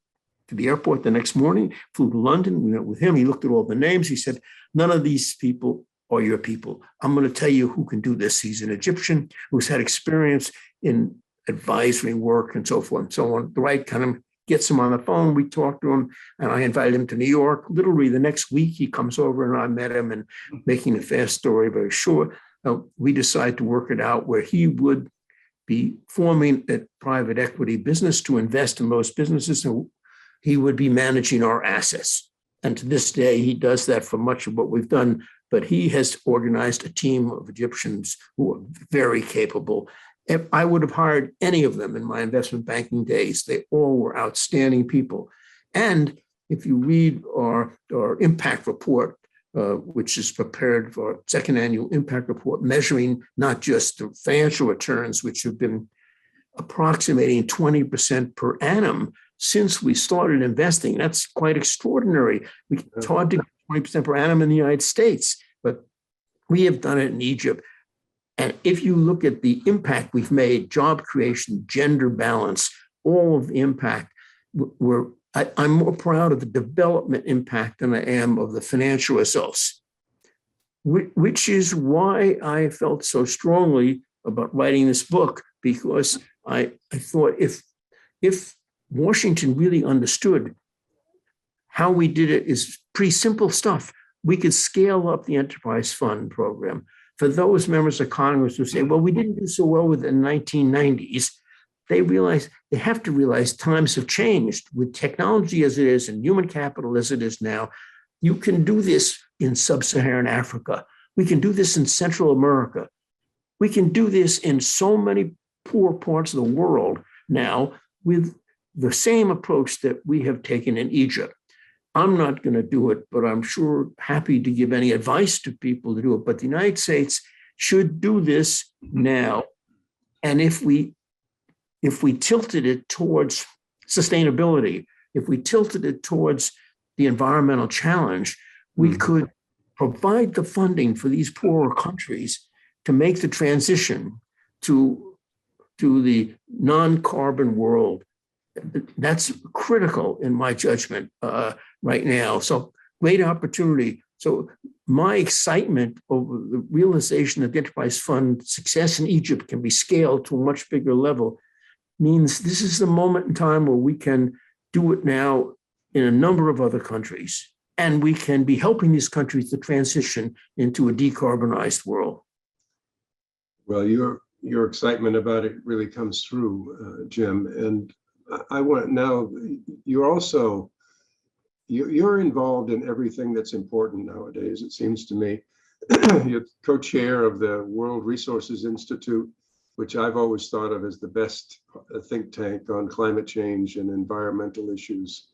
to the airport the next morning, flew to London. We met with him. He looked at all the names. He said, none of these people are your people. I'm going to tell you who can do this. He's an Egyptian who's had experience in advisory work and so forth and so on. The right kind of gets him on the phone. We talked to him, and I invited him to New York. Literally the next week, he comes over and I met him, and making a fast story very short, we decided to work it out where he would be forming a private equity business to invest in most businesses. So he would be managing our assets. And to this day, he does that for much of what we've done. But he has organized a team of Egyptians who are very capable. If I would have hired any of them in my investment banking days, they all were outstanding people. And if you read our impact report, which is prepared for a second annual impact report, measuring not just the financial returns, which have been approximating 20% per annum since we started investing. That's quite extraordinary. It's hard to get 20% per annum in the United States, but we have done it in Egypt. And if you look at the impact we've made, job creation, gender balance, all of the impact, I'm more proud of the development impact than I am of the financial results, which is why I felt so strongly about writing this book, because I thought if Washington really understood how we did it is pretty simple stuff. We could scale up the enterprise fund program. For those members of Congress who say, well, we didn't do so well with it in the 1990s, they have to realize times have changed with technology as it is and human capital as it is now. You can do this in sub-Saharan Africa. We can do this in Central America. We can do this in so many poor parts of the world now with the same approach that we have taken in Egypt. I'm not going to do it, but I'm sure happy to give any advice to people to do it. But the United States should do this now. And if we tilted it towards sustainability, if we tilted it towards the environmental challenge, we could provide the funding for these poorer countries to make the transition to the non-carbon world. That's critical in my judgment right now. So great opportunity. So my excitement over the realization that the enterprise fund success in Egypt can be scaled to a much bigger level means this is the moment in time where we can do it now in a number of other countries. And we can be helping these countries to transition into a decarbonized world. Well, your excitement about it really comes through, Jim. And I want now, you're involved in everything that's important nowadays, it seems to me. You're co-chair of the World Resources Institute, which I've always thought of as the best think tank on climate change and environmental issues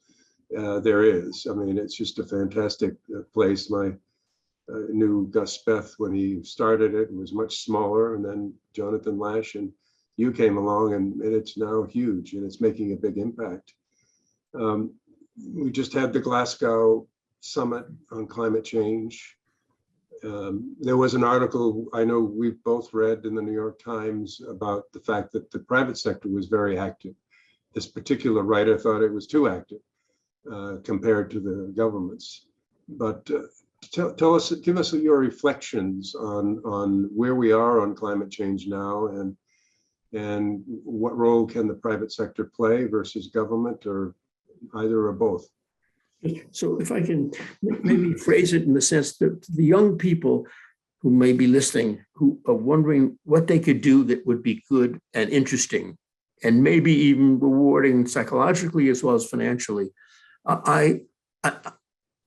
there is. I mean, it's just a fantastic place. My knew Gus Speth when he started it. It was much smaller, and then Jonathan Lash and you came along, and it's now huge, and it's making a big impact. We just had the Glasgow Summit on climate change. There was an article I know we've both read in the New York Times about the fact that the private sector was very active. This particular writer thought it was too active compared to the governments. But give us your reflections on where we are on climate change now, and what role can the private sector play versus government, or either or both? So if I can maybe phrase it in the sense that the young people who may be listening, who are wondering what they could do that would be good and interesting, and maybe even rewarding psychologically as well as financially, I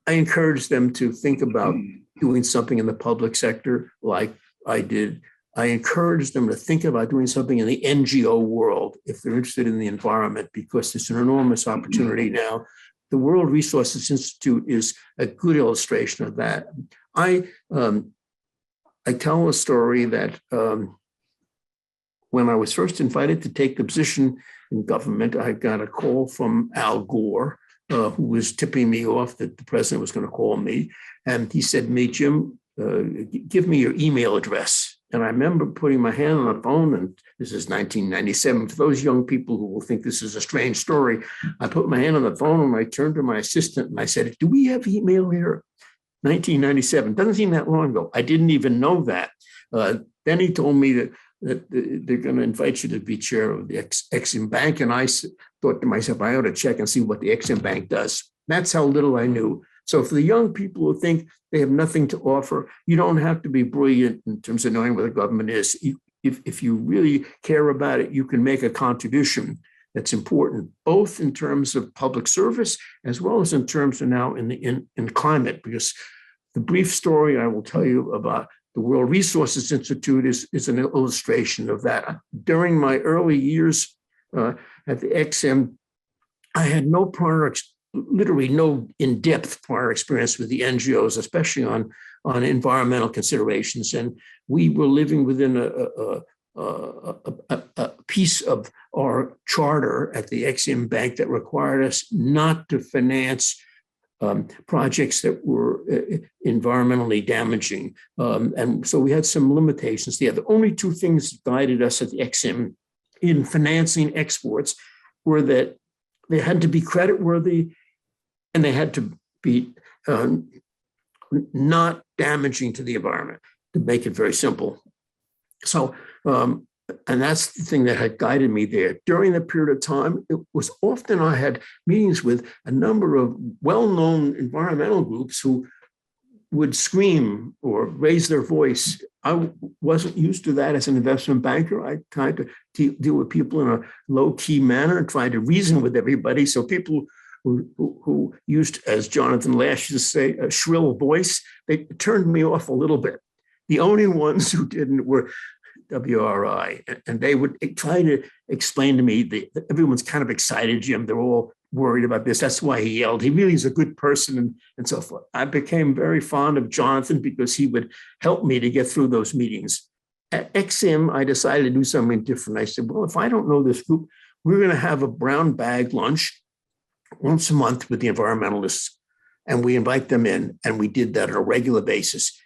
encourage them to think about doing something in the public sector like I did. I encourage them to think about doing something in the NGO world if they're interested in the environment, because it's an enormous opportunity now. The World Resources Institute is a good illustration of that. I tell a story that when I was first invited to take the position in government, I got a call from Al Gore, who was tipping me off that the president was going to call me. And he said to me, Jim, give me your email address. And I remember putting my hand on the phone, and this is 1997. For those young people who will think this is a strange story, I put my hand on the phone and I turned to my assistant and I said, do we have email here? 1997, doesn't seem that long ago. I didn't even know that. Then he told me that they're going to invite you to be chair of the EXIM Bank. And I thought to myself, I ought to check and see what the EXIM Bank does. That's how little I knew. So for the young people who think they have nothing to offer, you don't have to be brilliant in terms of knowing what the government is. If you really care about it, you can make a contribution that's important, both in terms of public service, as well as in terms of now in climate, because the brief story I will tell you about the World Resources Institute is an illustration of that. During my early years at the EXIM, I had no prior literally no in-depth prior experience with the NGOs, especially on environmental considerations. And we were living within a piece of our charter at the EXIM Bank that required us not to finance projects that were environmentally damaging. And so we had some limitations there. The only two things that guided us at the EXIM in financing exports were that they had to be creditworthy and they had to be not damaging to the environment, to make it very simple. So, and that's the thing that had guided me there. During the period of time, it was often I had meetings with a number of well-known environmental groups who would scream or raise their voice. I wasn't used to that as an investment banker. I tried to deal with people in a low-key manner and try to reason with everybody. So people who used, as Jonathan Lash used to say, a shrill voice, they turned me off a little bit. The only ones who didn't were WRI, and they would try to explain to me that everyone's kind of excited, Jim. They're all worried about this. That's why he yelled. He really is a good person and so forth. I became very fond of Jonathan because he would help me to get through those meetings. At EXIM, I decided to do something different. I said, well, if I don't know this group, we're going to have a brown bag lunch once a month with the environmentalists, and we invite them in, and we did that on a regular basis.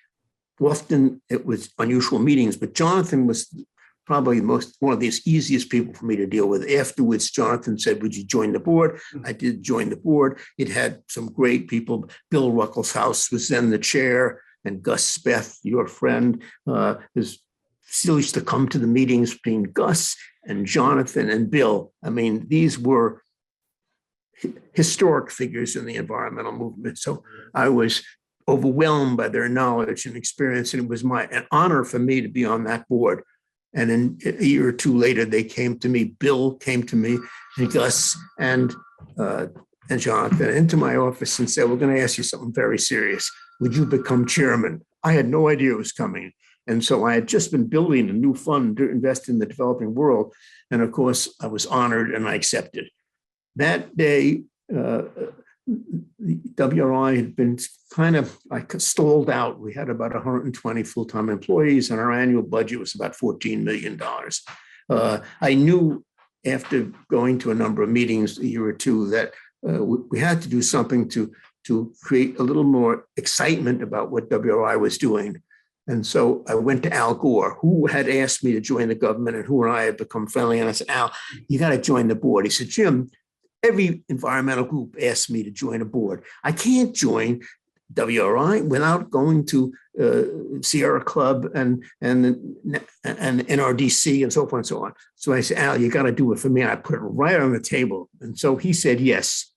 Often it was unusual meetings, but Jonathan was probably one of the easiest people for me to deal with. Afterwards, Jonathan said, would you join the board? I did join the board. It had some great people. Bill Ruckelshaus was then the chair, and Gus Speth, your friend, still used to come to the meetings between Gus and Jonathan and Bill. I mean, these were historic figures in the environmental movement. So I was overwhelmed by their knowledge and experience, and it was an honor for me to be on that board. And then a year or two later, they came to me. Bill came to me, and Gus and Jonathan into my office and said, "We're going to ask you something very serious. Would you become chairman?" I had no idea it was coming, and so I had just been building a new fund to invest in the developing world, and of course, I was honored and I accepted. That day, the WRI had been kind of like stalled out. We had about 120 full-time employees, and our annual budget was about $14 million. I knew after going to a number of meetings a year or two that we had to do something to create a little more excitement about what WRI was doing. And so I went to Al Gore, who had asked me to join the government and who and I had become friendly. And I said, Al, you got to join the board. He said, Jim, every environmental group asked me to join a board. I can't join WRI without going to Sierra Club and NRDC and so forth and so on. So I said, Al, you got to do it for me. I put it right on the table. And so he said yes.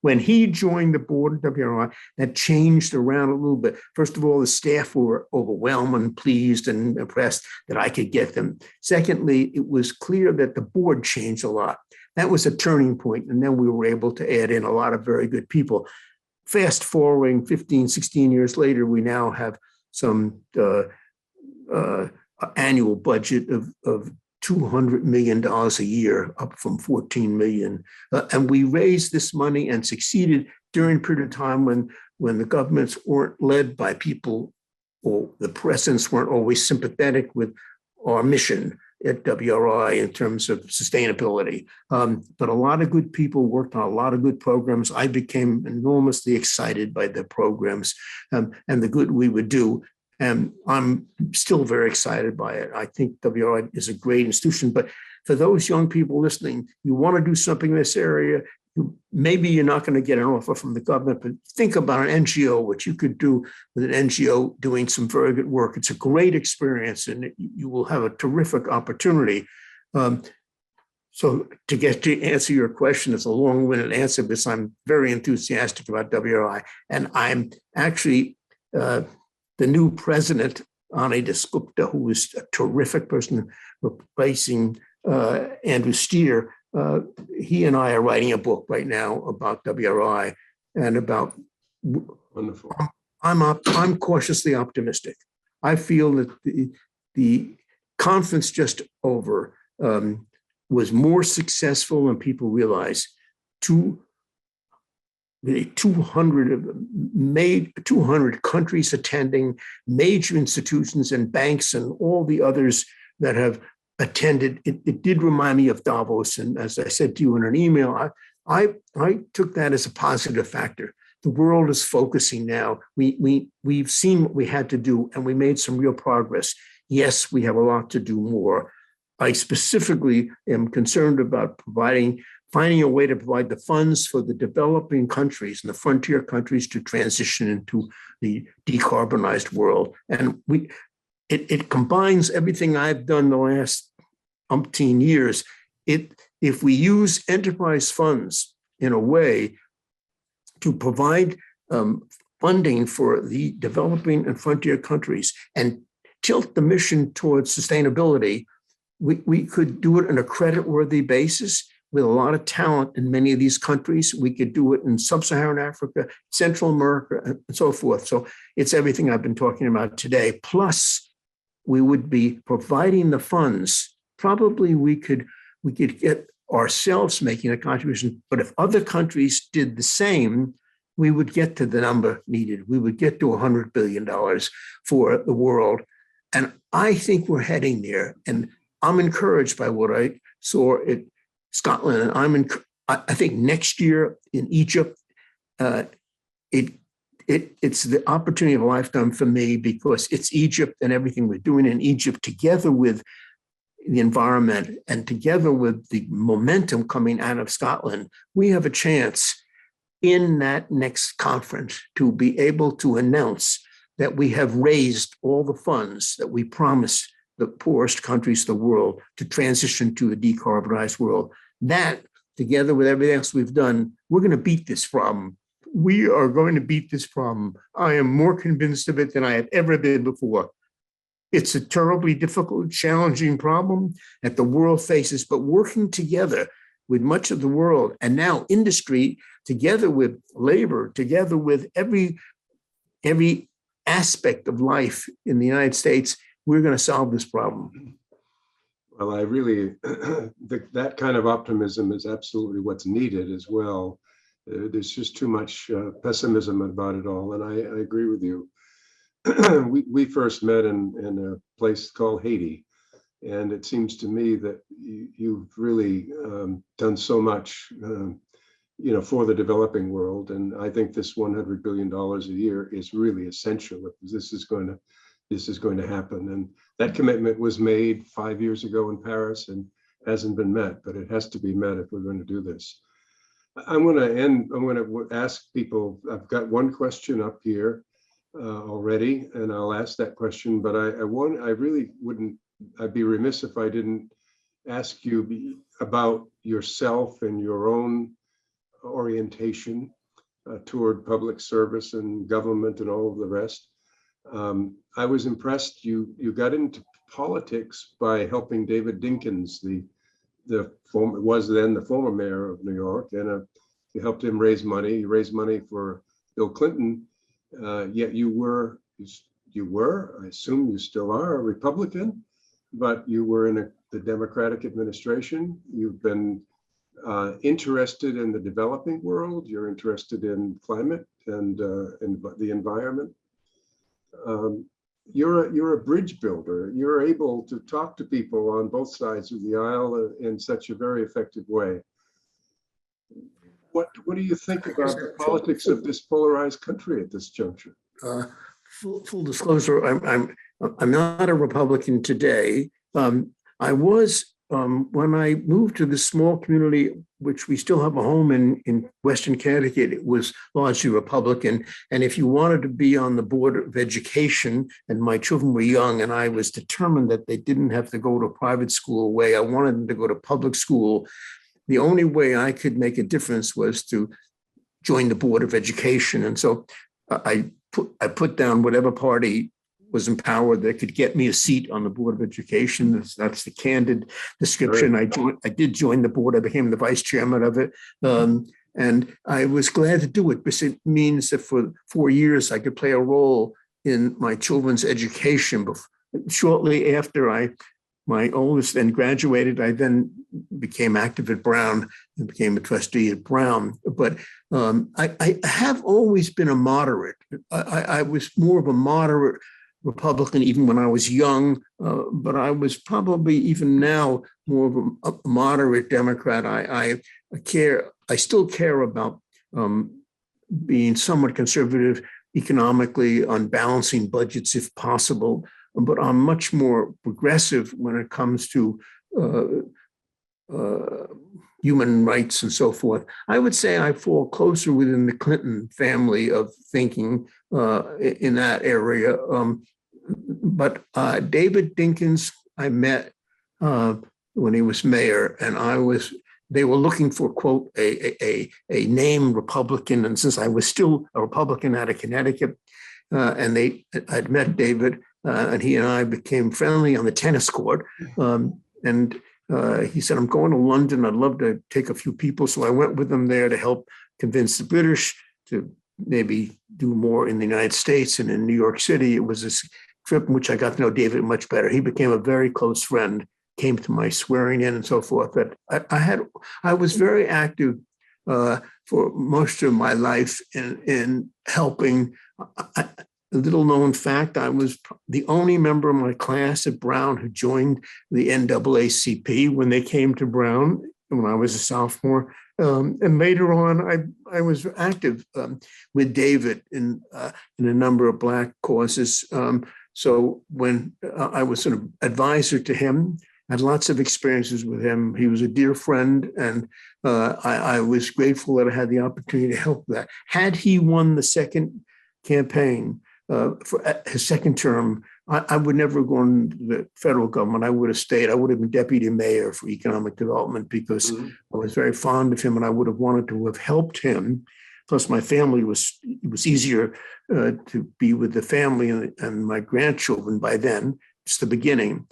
When he joined the board of WRI, that changed around a little bit. First of all, the staff were overwhelmed and pleased and impressed that I could get them. Secondly, it was clear that the board changed a lot. That was a turning point, and then we were able to add in a lot of very good people. Fast forwarding 15, 16 years later, we now have some annual budget of $200 million a year, up from 14 million. And we raised this money and succeeded during a period of time when the governments weren't led by people, or the presidents weren't always sympathetic with our mission at WRI in terms of sustainability. But a lot of good people worked on a lot of good programs. I became enormously excited by the programs and the good we would do. And I'm still very excited by it. I think WRI is a great institution. But for those young people listening, you want to do something in this area, maybe you're not going to get an offer from the government, but think about an NGO, what you could do with an NGO doing some very good work. It's a great experience, and you will have a terrific opportunity. So to answer your question, it's a long-winded answer, because I'm very enthusiastic about WRI. And I'm actually the new president, Ani Dasgupta, who is a terrific person replacing Andrew Steer. He and I are writing a book right now about WRI and about. Wonderful. I'm cautiously optimistic. I feel that the conference just over was more successful than people realize. 2 the 200 countries attending, major institutions and banks and all the others that have attended. It did remind me of Davos. And as I said to you in an email, I took that as a positive factor. The world is focusing now. We've seen what we had to do, and we made some real progress. Yes, we have a lot to do more. I specifically am concerned about finding a way to provide the funds for the developing countries and the frontier countries to transition into the decarbonized world. And it combines everything I've done the last umpteen years. If we use enterprise funds in a way to provide funding for the developing and frontier countries and tilt the mission towards sustainability, we could do it on a credit-worthy basis with a lot of talent in many of these countries. We could do it in sub-Saharan Africa, Central America, and so forth. So it's everything I've been talking about today. Plus, we would be providing the funds. Probably we could get ourselves making a contribution, but if other countries did the same, we would get to the number needed. We would get to $100 billion for the world. And I think we're heading there. And I'm encouraged by what I saw in Scotland. And I think next year in Egypt, it's the opportunity of a lifetime for me, because it's Egypt and everything we're doing in Egypt together with the environment and together with the momentum coming out of Scotland. We have a chance in that next conference to be able to announce that we have raised all the funds that we promised the poorest countries of the world to transition to a decarbonized world. That, together with everything else we've done, we're going to beat this problem. We are going to beat this problem. I am more convinced of it than I have ever been before. It's a terribly difficult, challenging problem that the world faces, but working together with much of the world and now industry, together with labor, together with every aspect of life in the United States, we're going to solve this problem. Well, I really, that kind of optimism is absolutely what's needed as well. There's just too much pessimism about it all, and I agree with you. We first met in a place called Haiti, and it seems to me that you've really done so much, for the developing world. And I think this $100 billion a year is really essential if this is going to happen. And that commitment was made 5 years ago in Paris and hasn't been met, but it has to be met if we're going to do this. I'm going to ask people. I've got one question up here already, and I'll ask that question, but I'd be remiss if I didn't ask you about yourself and your own orientation toward public service and government and all of the rest. I was impressed you got into politics by helping David Dinkins, the former mayor of New York, and you helped him raise money. You raised money for Bill Clinton. Yet you were, I assume you still are, a Republican, but you were in the Democratic administration. You've been interested in the developing world. You're interested in climate and the environment. You're a bridge builder. You're able to talk to people on both sides of the aisle in such a very effective way. What do you think about the politics of this polarized country at this juncture? Full disclosure, I'm not a Republican today. I was when I moved to this small community, which we still have a home in Western Connecticut. It was largely Republican. And if you wanted to be on the Board of Education, and my children were young, and I was determined that they didn't have to go to private school away, I wanted them to go to public school. The only way I could make a difference was to join the Board of Education. And so I put down whatever party was in power that could get me a seat on the Board of Education. That's the candid description. I did join the board. I became the vice chairman of it. And I was glad to do it because it means that for 4 years I could play a role in my children's education. Shortly after I my oldest then graduated. I then became active at Brown and became a trustee at Brown. But I have always been a moderate. I was more of a moderate Republican even when I was young, but I was probably even now more of a moderate Democrat. I still care about being somewhat conservative economically on balancing budgets if possible, but I'm much more progressive when it comes to human rights and so forth. I would say I fall closer within the Clinton family of thinking in that area. But David Dinkins, I met when he was mayor, and they were looking for, quote, a name Republican. And since I was still a Republican out of Connecticut, and I'd met David, and he and I became friendly on the tennis court. And he said, I'm going to London. I'd love to take a few people. So I went with him there to help convince the British to maybe do more in the United States and in New York City. It was this trip in which I got to know David much better. He became a very close friend, came to my swearing in and so forth. But I was very active for most of my life in helping. A little known fact, I was the only member of my class at Brown who joined the NAACP when they came to Brown when I was a sophomore. And later on, I was active with David in a number of Black causes. So when I was sort of advisor to him, I had lots of experiences with him. He was a dear friend, and I was grateful that I had the opportunity to help that. Had he won the second campaign for his second term, I would never have gone to the federal government. I would have stayed. I would have been deputy mayor for economic development because I was very fond of him, and I would have wanted to have helped him. Plus, my family it was easier to be with the family and my grandchildren by then. It's the beginning.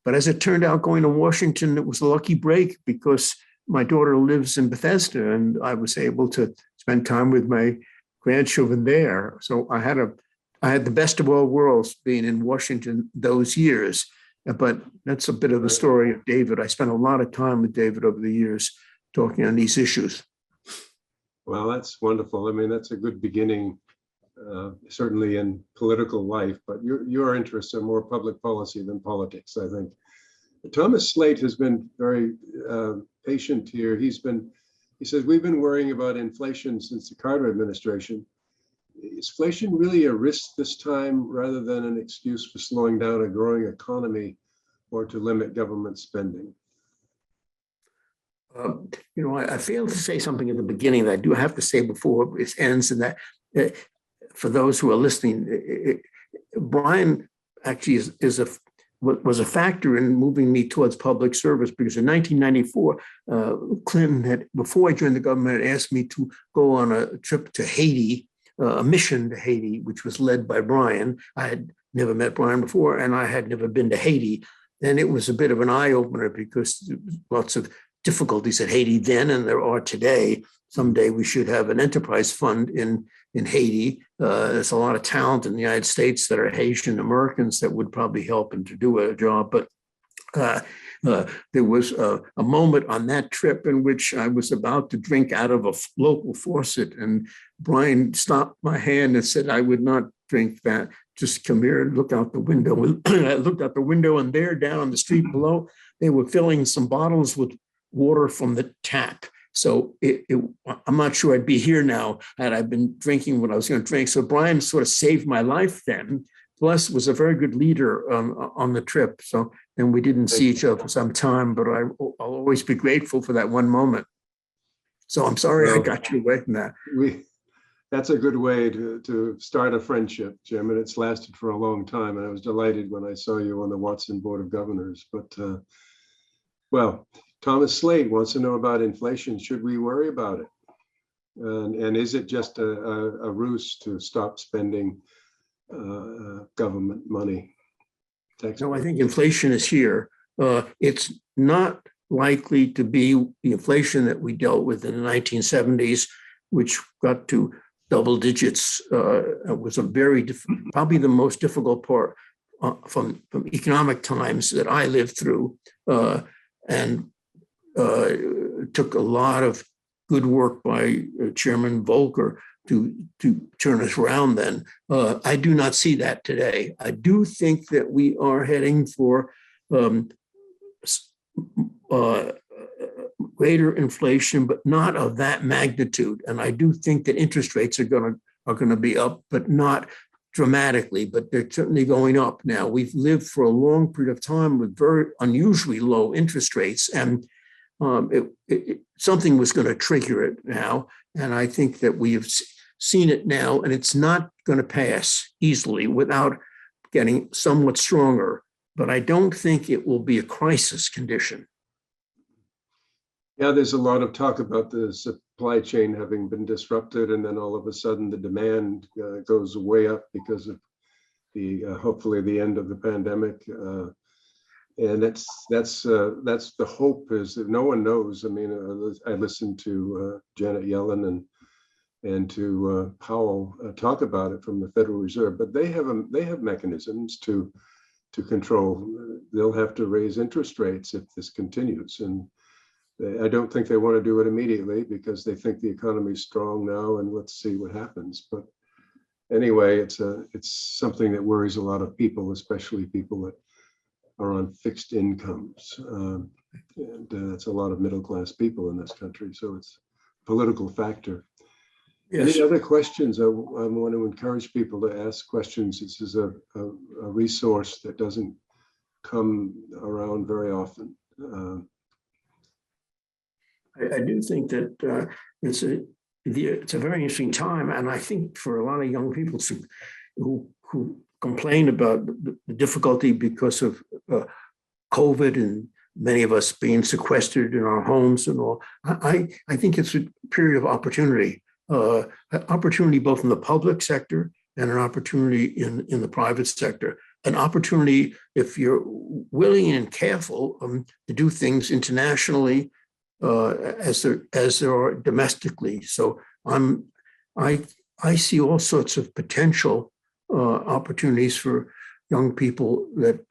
But as it turned out, going to Washington, it was a lucky break because my daughter lives in Bethesda, and I was able to spend time with my grandchildren there. So I had the best of all worlds being in Washington those years. But that's a bit of the story of David. I spent a lot of time with David over the years talking on these issues. Well, that's wonderful. I mean, that's a good beginning, certainly in political life, but your interests are more public policy than politics, I think. Thomas Slate has been very patient here. He says, we've been worrying about inflation since the Carter administration. Is inflation really a risk this time rather than an excuse for slowing down a growing economy or to limit government spending? I failed to say something at the beginning that I do have to say before it ends, and that for those who are listening, Brian actually was a factor in moving me towards public service, because in 1994, Clinton had, before I joined the government, had asked me to go on a trip to Haiti, a mission to Haiti, which was led by Brian. I had never met Brian before, and I had never been to Haiti. And it was a bit of an eye-opener because there was lots of difficulties at Haiti then, and there are today. Someday we should have an enterprise fund in Haiti. There's a lot of talent in the United States that are Haitian Americans that would probably help and to do a job. But there was a moment on that trip in which I was about to drink out of a local faucet, and Brian stopped my hand and said, I would not drink that. Just come here and look out the window. I looked out the window, and there down on the street below, they were filling some bottles with water from the tap. So I'm not sure I'd be here now had I been drinking what I was going to drink. So Brian sort of saved my life then, plus was a very good leader on the trip. So then we didn't see each other for some time, but I'll always be grateful for that one moment. So I'm sorry I got you away from that. That's a good way to start a friendship, Jim, and it's lasted for a long time. And I was delighted when I saw you on the Watson Board of Governors. But, well, Thomas Slade wants to know about inflation. Should we worry about it? And is it just a ruse to stop spending government money? No, I think inflation is here. It's not likely to be the inflation that we dealt with in the 1970s, which got to double digits. It was probably the most difficult part from economic times that I lived through, and took a lot of good work by Chairman Volcker to turn us around then. I do not see that today. I do think that we are heading for greater inflation, but not of that magnitude. And I do think that interest rates are going to be up, but not dramatically, but they're certainly going up now. We've lived for a long period of time with very unusually low interest rates, and something was going to trigger it now. And I think that we have seen it now, and it's not going to pass easily without getting somewhat stronger. But I don't think it will be a crisis condition. Yeah, there's a lot of talk about the supply chain having been disrupted, and then all of a sudden the demand goes way up because of the hopefully the end of the pandemic. And that's the hope, is that no one knows. I mean, I listened to Janet Yellen and to Powell talk about it from the Federal Reserve, but they have mechanisms to control. They'll have to raise interest rates if this continues, and I don't think they want to do it immediately because they think the economy is strong now, and let's see what happens. But anyway, it's something that worries a lot of people, especially people that are on fixed incomes, and that's a lot of middle-class people in this country. So it's a political factor. Yes. Any other questions? I want to encourage people to ask questions. This is a resource that doesn't come around very often. I do think that it's a very interesting time, and I think for a lot of young people who complain about the difficulty because of COVID and many of us being sequestered in our homes and all, I think it's a period of opportunity. Opportunity both in the public sector and an opportunity in the private sector. An opportunity, if you're willing and careful to do things internationally as there are domestically. So I see all sorts of potential opportunities for young people that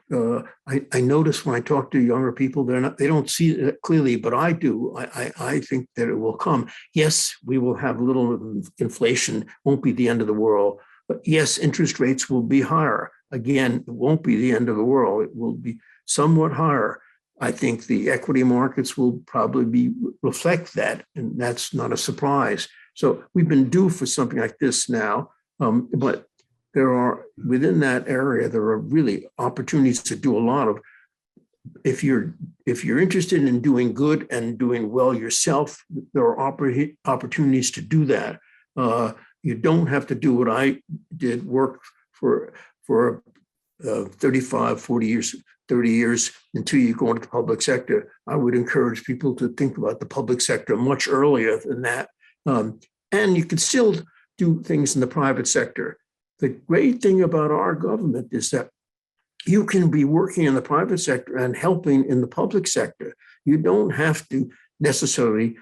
I notice when I talk to younger people, they don't see it clearly, but I do. I think that it will come. Yes, we will have a little inflation, won't be the end of the world, but yes, interest rates will be higher. Again, it won't be the end of the world. It will be somewhat higher. I think the equity markets will probably reflect that, and that's not a surprise. So we've been due for something like this now, but there are, within that area, there are really opportunities to do a lot of, if you're interested in doing good and doing well yourself, there are opportunities to do that. You don't have to do what I did, work for 35, 40 years, 30 years until you go into the public sector. I would encourage people to think about the public sector much earlier than that. And you can still do things in the private sector. The great thing about our government is that you can be working in the private sector and helping in the public sector. You don't have to necessarily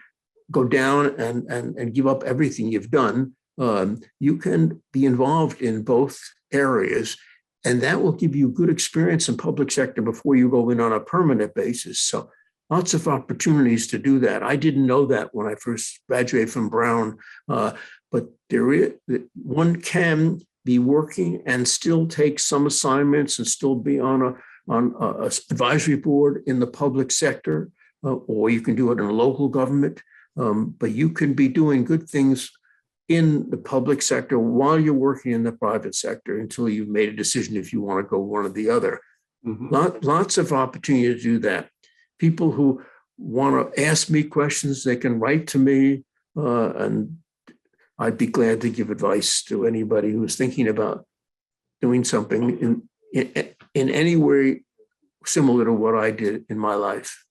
go down and give up everything you've done. You can be involved in both areas, and that will give you good experience in public sector before you go in on a permanent basis. So lots of opportunities to do that. I didn't know that when I first graduated from Brown, but one can be working and still take some assignments and still be on a advisory board in the public sector, or you can do it in a local government. But you can be doing good things in the public sector while you're working in the private sector until you've made a decision if you want to go one or the other. Mm-hmm. Lots of opportunity to do that. People who want to ask me questions, they can write to me, and I'd be glad to give advice to anybody who's thinking about doing something in any way similar to what I did in my life.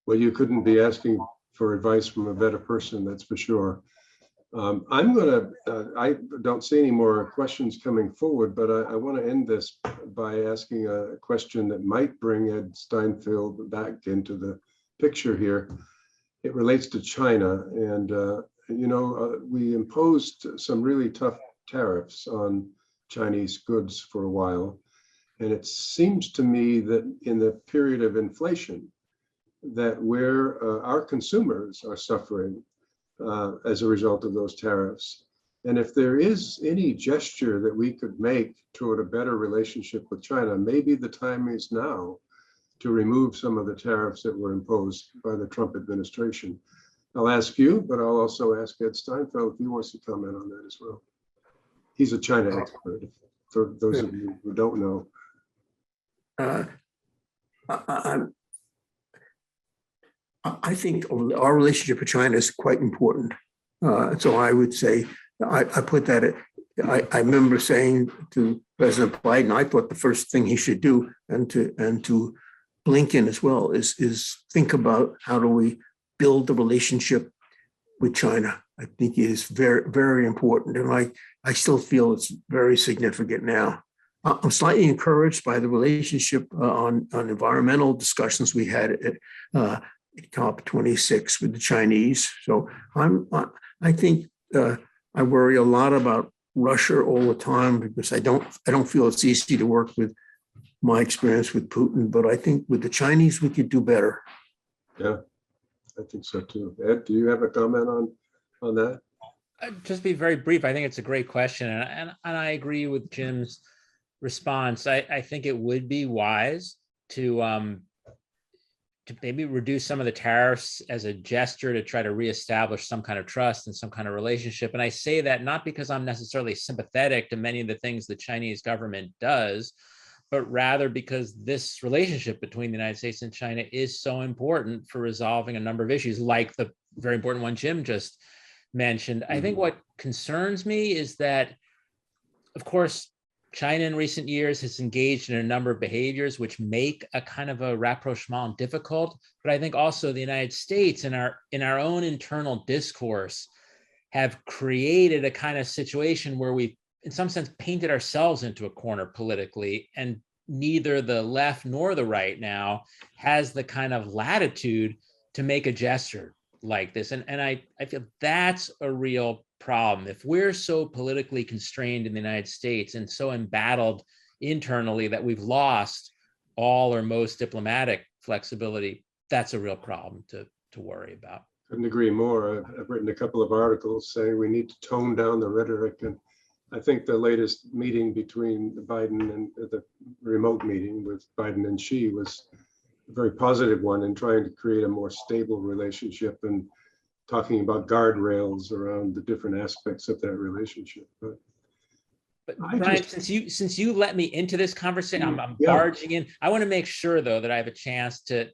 Well, you couldn't be asking for advice from a better person, that's for sure. I don't see any more questions coming forward, but I want to end this by asking a question that might bring Ed Steinfeld back into the picture here. It relates to China, and we imposed some really tough tariffs on Chinese goods for a while. And it seems to me that in the period of inflation, that where our consumers are suffering as a result of those tariffs. And if there is any gesture that we could make toward a better relationship with China, maybe the time is now to remove some of the tariffs that were imposed by the Trump administration. I'll ask you, but I'll also ask Ed Steinfeld if he wants to comment on that as well. He's a China expert, for those of you who don't know. I think our relationship with China is quite important. So I would say, I put that, I remember saying to President Biden, I thought the first thing he should do, and to Blinken as well, is think about how do we build the relationship with China. I think it is very, very important. And I still feel it's very significant now. I'm slightly encouraged by the relationship on environmental discussions we had at COP26 with the Chinese. So I think I worry a lot about Russia all the time, because I don't feel it's easy to work with my experience with Putin, but I think with the Chinese we could do better. Yeah, I think so too. Ed, do you have a comment on that? Just be very brief. I think it's a great question, and I agree with Jim's response. I think it would be wise to maybe reduce some of the tariffs as a gesture to try to reestablish some kind of trust and some kind of relationship. And I say that not because I'm necessarily sympathetic to many of the things the Chinese government does, but rather because this relationship between the United States and China is so important for resolving a number of issues, like the very important one Jim just mentioned. I think what concerns me is that, of course, China in recent years has engaged in a number of behaviors which make a kind of a rapprochement difficult. But I think also the United States in our own internal discourse have created a kind of situation where we've, in some sense, painted ourselves into a corner politically, and neither the left nor the right now has the kind of latitude to make a gesture like this. And I feel that's a real problem. If we're so politically constrained in the United States and so embattled internally that we've lost all or most diplomatic flexibility, that's a real problem to worry about. Couldn't agree more. I've written a couple of articles saying we need to tone down the rhetoric, and I think the latest meeting between Biden and the remote meeting with Biden and Xi was a very positive one in trying to create a more stable relationship and talking about guardrails around the different aspects of that relationship. But Brian, since you let me into this conversation, I'm barging in. I want to make sure, though, that I have a chance to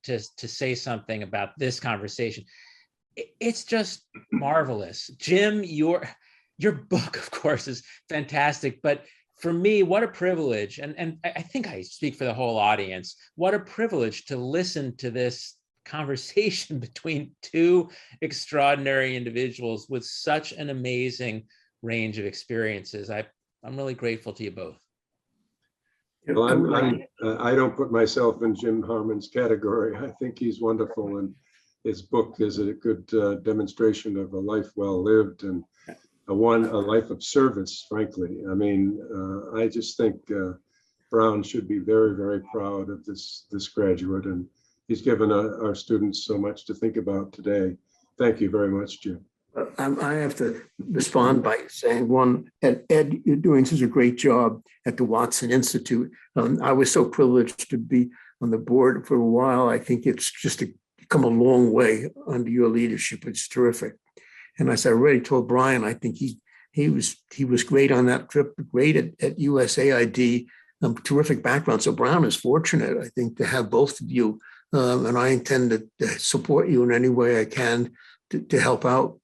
say something about this conversation. It's just marvelous. Jim, your book, of course, is fantastic. But for me, what a privilege, and I think I speak for the whole audience, what a privilege to listen to this conversation between two extraordinary individuals with such an amazing range of experiences. I'm really grateful to you both. Well, I don't put myself in Jim Harmon's category. I think he's wonderful, and his book is a good demonstration of a life well lived and a life of service, frankly. I mean, I just think Brown should be very, very proud of this graduate, and he's given our students so much to think about today. Thank you very much, Jim. I have to respond by saying, one, Ed, you're doing such a great job at the Watson Institute. I was so privileged to be on the board for a while. I think it's just come a long way under your leadership. It's terrific. And as I already told Brian, I think he was great on that trip, great at USAID, terrific background. So Brown is fortunate, I think, to have both of you. And I intend to support you in any way I can to help out.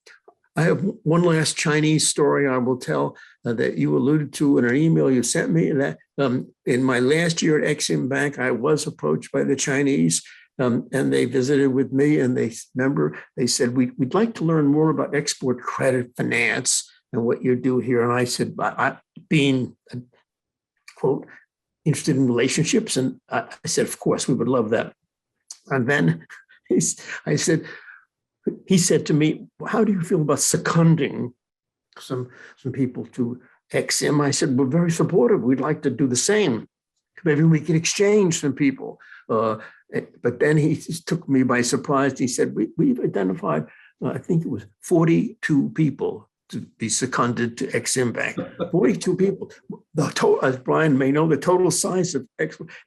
I have one last Chinese story I will tell that you alluded to in an email you sent me. That in my last year at EXIM Bank, I was approached by the Chinese, and they visited with me. And they said, we'd like to learn more about export credit finance and what you do here. And I said, being, quote, interested in relationships. And I said, of course, we would love that. And then he said to me, how do you feel about seconding some people to EXIM? I said, we're very supportive. We'd like to do the same. maybe we could exchange some people. But then he just took me by surprise. He said, we've identified, I think it was 42 people to be seconded to EXIM Bank. 42 people. The total, as Brian may know, the total size of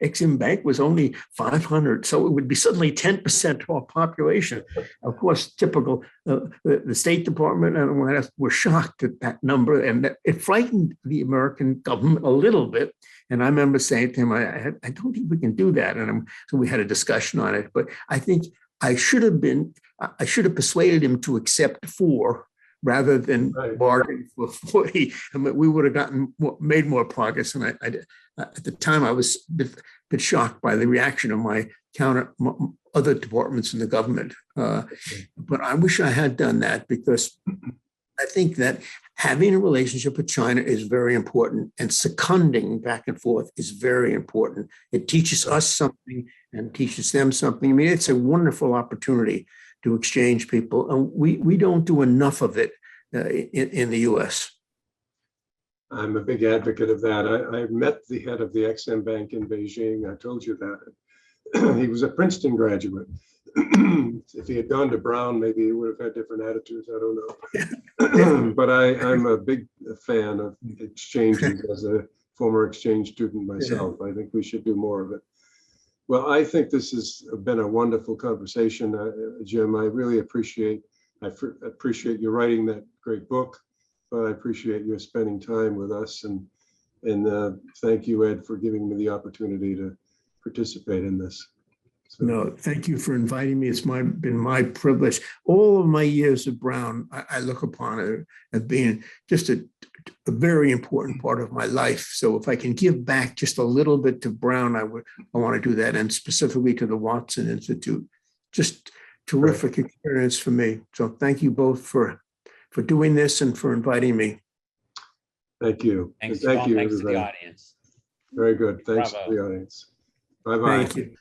EXIM Bank was only 500. So it would be suddenly 10% of our population. Of course, typical, the State Department and everyone else were shocked at that number. And it frightened the American government a little bit. And I remember saying to him, I don't think we can do that. And so we had a discussion on it. But I think I should have persuaded him to accept 4 rather than bargain for 40. I mean, we would have made more progress. And at the time, I was a bit shocked by the reaction of my other departments in the government. But I wish I had done that, because I think that having a relationship with China is very important, and seconding back and forth is very important. It teaches us something and teaches them something. I mean, it's a wonderful opportunity to exchange people, and we don't do enough of it in the U.S. I'm a big advocate of that. I met the head of the EXIM Bank in Beijing. I told you that. He was a Princeton graduate. If he had gone to Brown, maybe he would have had different attitudes. I don't know. But I'm a big fan of exchanges as a former exchange student myself. I think we should do more of it. Well, I think this has been a wonderful conversation, Jim. I really appreciate you writing that great book, but I appreciate you spending time with us. And thank you, Ed, for giving me the opportunity to participate in this. So. No, thank you for inviting me. It's been my privilege. All of my years at Brown, I look upon it as being just a very important part of my life. So if I can give back just a little bit to Brown, I want to do that, and specifically to the Watson Institute. Just terrific experience for me. So thank you both for doing this and for inviting me. Thank you. Thanks, thank you, thanks to the everybody. audience. Very good. Thanks Bravo. to the audience. Bye-bye. Thank you.